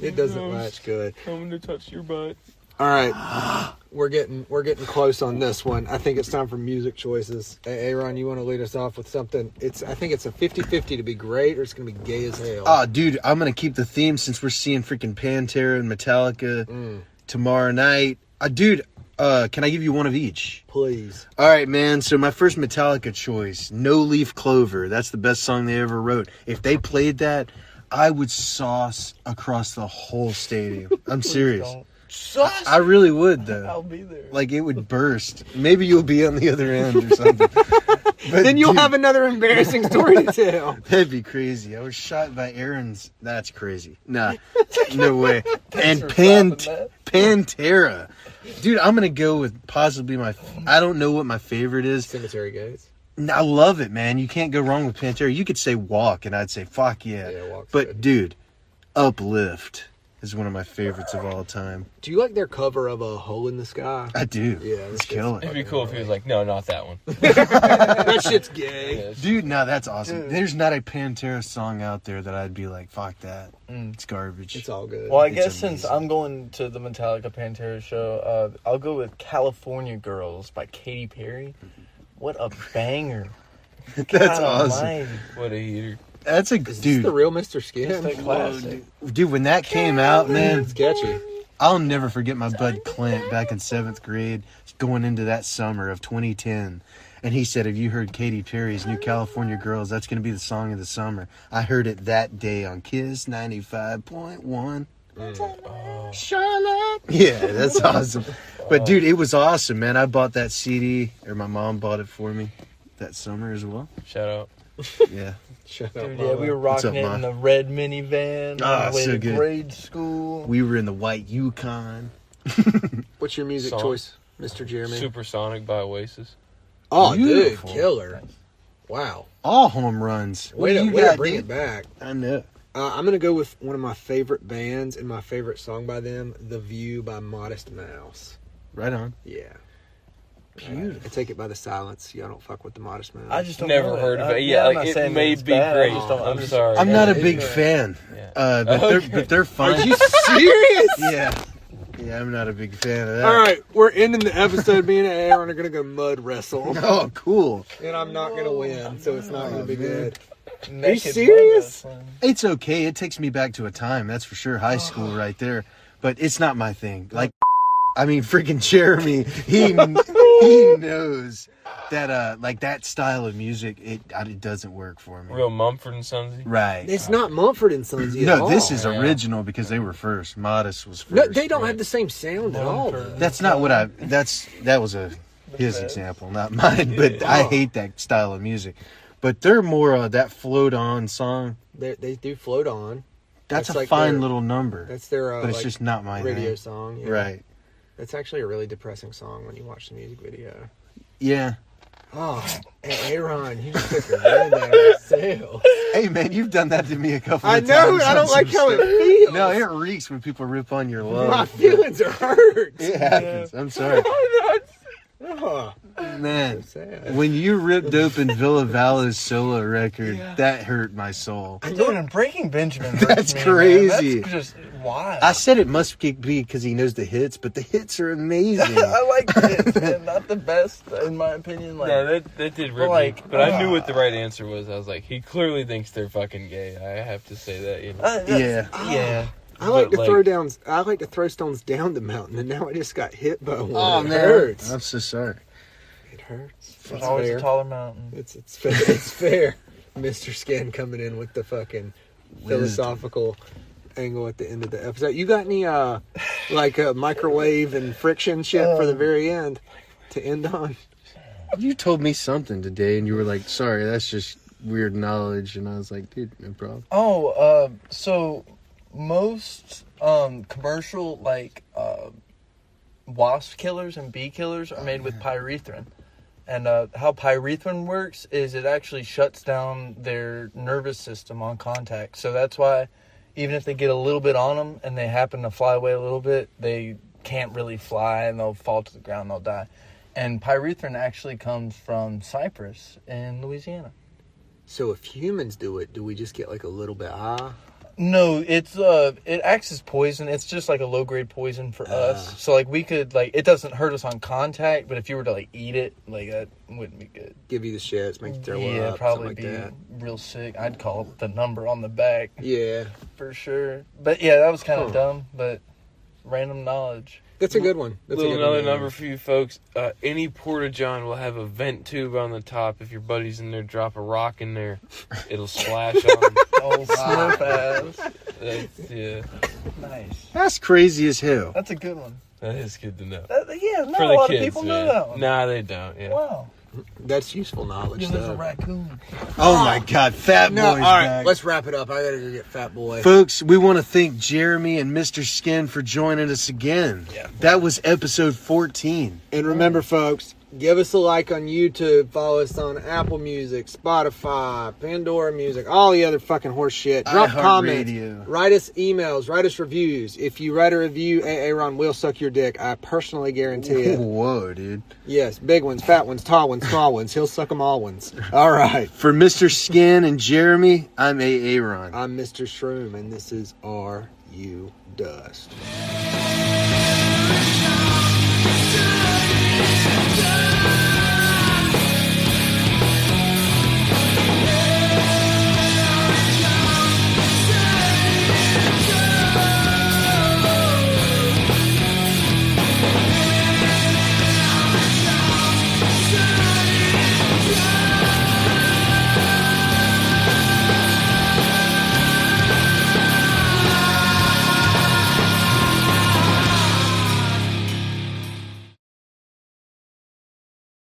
It doesn't match good. Coming to touch your butt. All right, we're getting close on this one. I think it's time for music choices. Hey, Aaron, you want to lead us off with something? I think it's a 50-50 to be great, or it's going to be gay as hell. Oh, dude, I'm going to keep the theme since we're seeing freaking Pantera and Metallica tomorrow night. Dude, can I give you one of each? Please. All right, man. So my first Metallica choice, No Leaf Clover. That's the best song they ever wrote. If they played that, I would sauce across the whole stadium. I'm serious. Don't. sus. I really would though. I'll be there. Like it would burst. Maybe you'll be on the other end or something. But Then you'll dude, have another embarrassing story to tell. That'd be crazy. I was shot by Aaron's. That's crazy. Nah, no way. And Pantera. Dude, I'm going to go with possibly I don't know what my favorite is. Cemetery Gates. I love it, man. You can't go wrong with Pantera. You could say Walk, and I'd say, fuck yeah. Walk's But, good. dude, Uplift is one of my favorites of all time. Do you like their cover of A Hole in the Sky? I do. Yeah, It's killer. It'd be cool if he was like, no, not that one. That shit's gay. Yes. Dude, no, that's awesome. Dude. There's not a Pantera song out there that I'd be like, fuck that. It's garbage. It's all good. Well, I It's guess since amazing. I'm going to the Metallica Pantera show, I'll go with California Girls by Katy Perry. What a banger. That's God awesome. almighty. What a heater. That's a Is this dude. the real Mr. Skin? Just a classic. Dude, when that came out, man, It's catchy. I'll never forget my bud Clint back in 7th grade going into that summer of 2010. And he said, have you heard Katy Perry's new California Girls? That's going to be the song of the summer. I heard it that day on Kiss 95.1. Charlotte. Yeah, that's awesome. But dude, it was awesome, man. I bought that CD, or my mom bought it for me that summer as well. Shout out. Yeah. Shut up, Dude, yeah, we were What's rocking up, it in Ma? the red minivan Ah, on the way so to good. grade school. We were in the white Yukon. What's your music Song. choice, Mr. Jeremy? Supersonic by Oasis. Oh, Beautiful. dude, killer. Wow. All home runs. What Way do to, you way to got, bring dude? it back. I know. I'm going to go with one of my favorite bands and my favorite song by them, The View by Modest Mouse. Right on. Yeah. Beautiful. I take it by the silence. Y'all don't fuck with the Modest Mouse. I just don't Never know heard of it. I'm Yeah, not like, saying it may it's be bad, great. I just don't I'm understand. sorry. I'm not a Yeah, big ignorant. fan, Yeah. but they're fun. Are you serious? Yeah, yeah, I'm not a big fan of that. All right, we're ending the episode. Me and Aaron are going to go mud wrestle. Oh, cool. And I'm not going to win, so it's not going to be man. good. Naked serious? mud wrestling. It's okay. It takes me back to a time, that's for sure. High school, right there. But it's not my thing. Like, I mean, freaking Jeremy, he knows that like that style of music, it doesn't work for me. Real Mumford and Sonsy. Right. It's not Mumford and Sons at all. No, this is Yeah. original because they were first. Modest was first. No, they don't have the same sound at all. though. That's not what that was his example, not mine. But I hate that style of music. But they're more that float on song. They do float on. That's a like fine their- little number. That's their but it's like, just not my radio thing. song. Yeah. Right. That's actually a really depressing song when you watch the music video. Yeah. Oh, Aaron, you just took the wind out of your sail. Hey man, you've done that to me a couple I of know. times. I on don't like some how stuff. it feels. No, it reeks when people rip on your love. My feelings are hurt. It happens. I'm sorry. Oh, Man, sad. when you ripped open Villa Vala's solo record, that hurt my soul. Dude, and Breaking Benjamin. That's hurts me, crazy. Man. That's just wild. I said it must be because he knows the hits, but the hits are amazing. I like it, man. Not the best, in my opinion. Like, No, that did rip like, me. But I knew what the right answer was. I was like, he clearly thinks they're fucking gay. I have to say that. You know? Yeah. Yeah. I like But, to like- throw down. I like to throw stones down the mountain, and now I just got hit by one. Oh It man, hurts. I'm so sorry. It hurts. It's always fair. a taller mountain. It's fair. It's fair. Mr. Skin coming in with the fucking philosophical angle at the end of the episode. You got any like microwave and friction shit for the very end to end on? You told me something today, and you were like, "Sorry, that's just weird knowledge," and I was like, "Dude, no problem." Oh, so most commercial like wasp killers and bee killers are made with pyrethrin. And how pyrethrin works is it actually shuts down their nervous system on contact. So that's why even if they get a little bit on them and they happen to fly away a little bit, they can't really fly and they'll fall to the ground and they'll die. And pyrethrin actually comes from Cyprus in Louisiana. So if humans do it, do we just get like a little bit high? No, it's it acts as poison. It's just like a low grade poison for us. So like we could like it doesn't hurt us on contact, but if you were to like eat it, like that wouldn't be good. Give you the shits, make you throw Yeah, up, probably something be like that. real sick. I'd call the number on the back Yeah, for sure. But yeah, that was kind of dumb, but random knowledge. that's a good one. That's a Little good another one. number for you folks. Any porta john will have a vent tube on the top. If your buddy's in there, drop a rock in there, it'll splash on. Oh, Smurf ass. Yeah. Nice. That's crazy as hell. That's a good one. That is good to know. Yeah, not For a the lot kids, of people man. know that one. Nah, they don't. Yeah. Wow. That's useful knowledge. There's a Though. raccoon. Oh my God, Fat No, Boy's all right, back. let's wrap it up. I gotta go get Fat Boy. Folks, we want to thank Jeremy and Mr. Skin for joining us again. Yeah. That was episode 14. And remember, folks, give us a like on YouTube. Follow us on Apple Music, Spotify, Pandora Music, all the other fucking horse shit. Drop comments. iHeartRadio. Write us emails. Write us reviews. If you write a review, Aaron will suck your dick. I personally guarantee it. Whoa, dude. Yes, big ones, fat ones, tall ones, small ones. He'll suck them all ones. All right. For Mr. Skin and Jeremy, I'm Aaron. I'm Mr. Shroom, and this is RU Dust.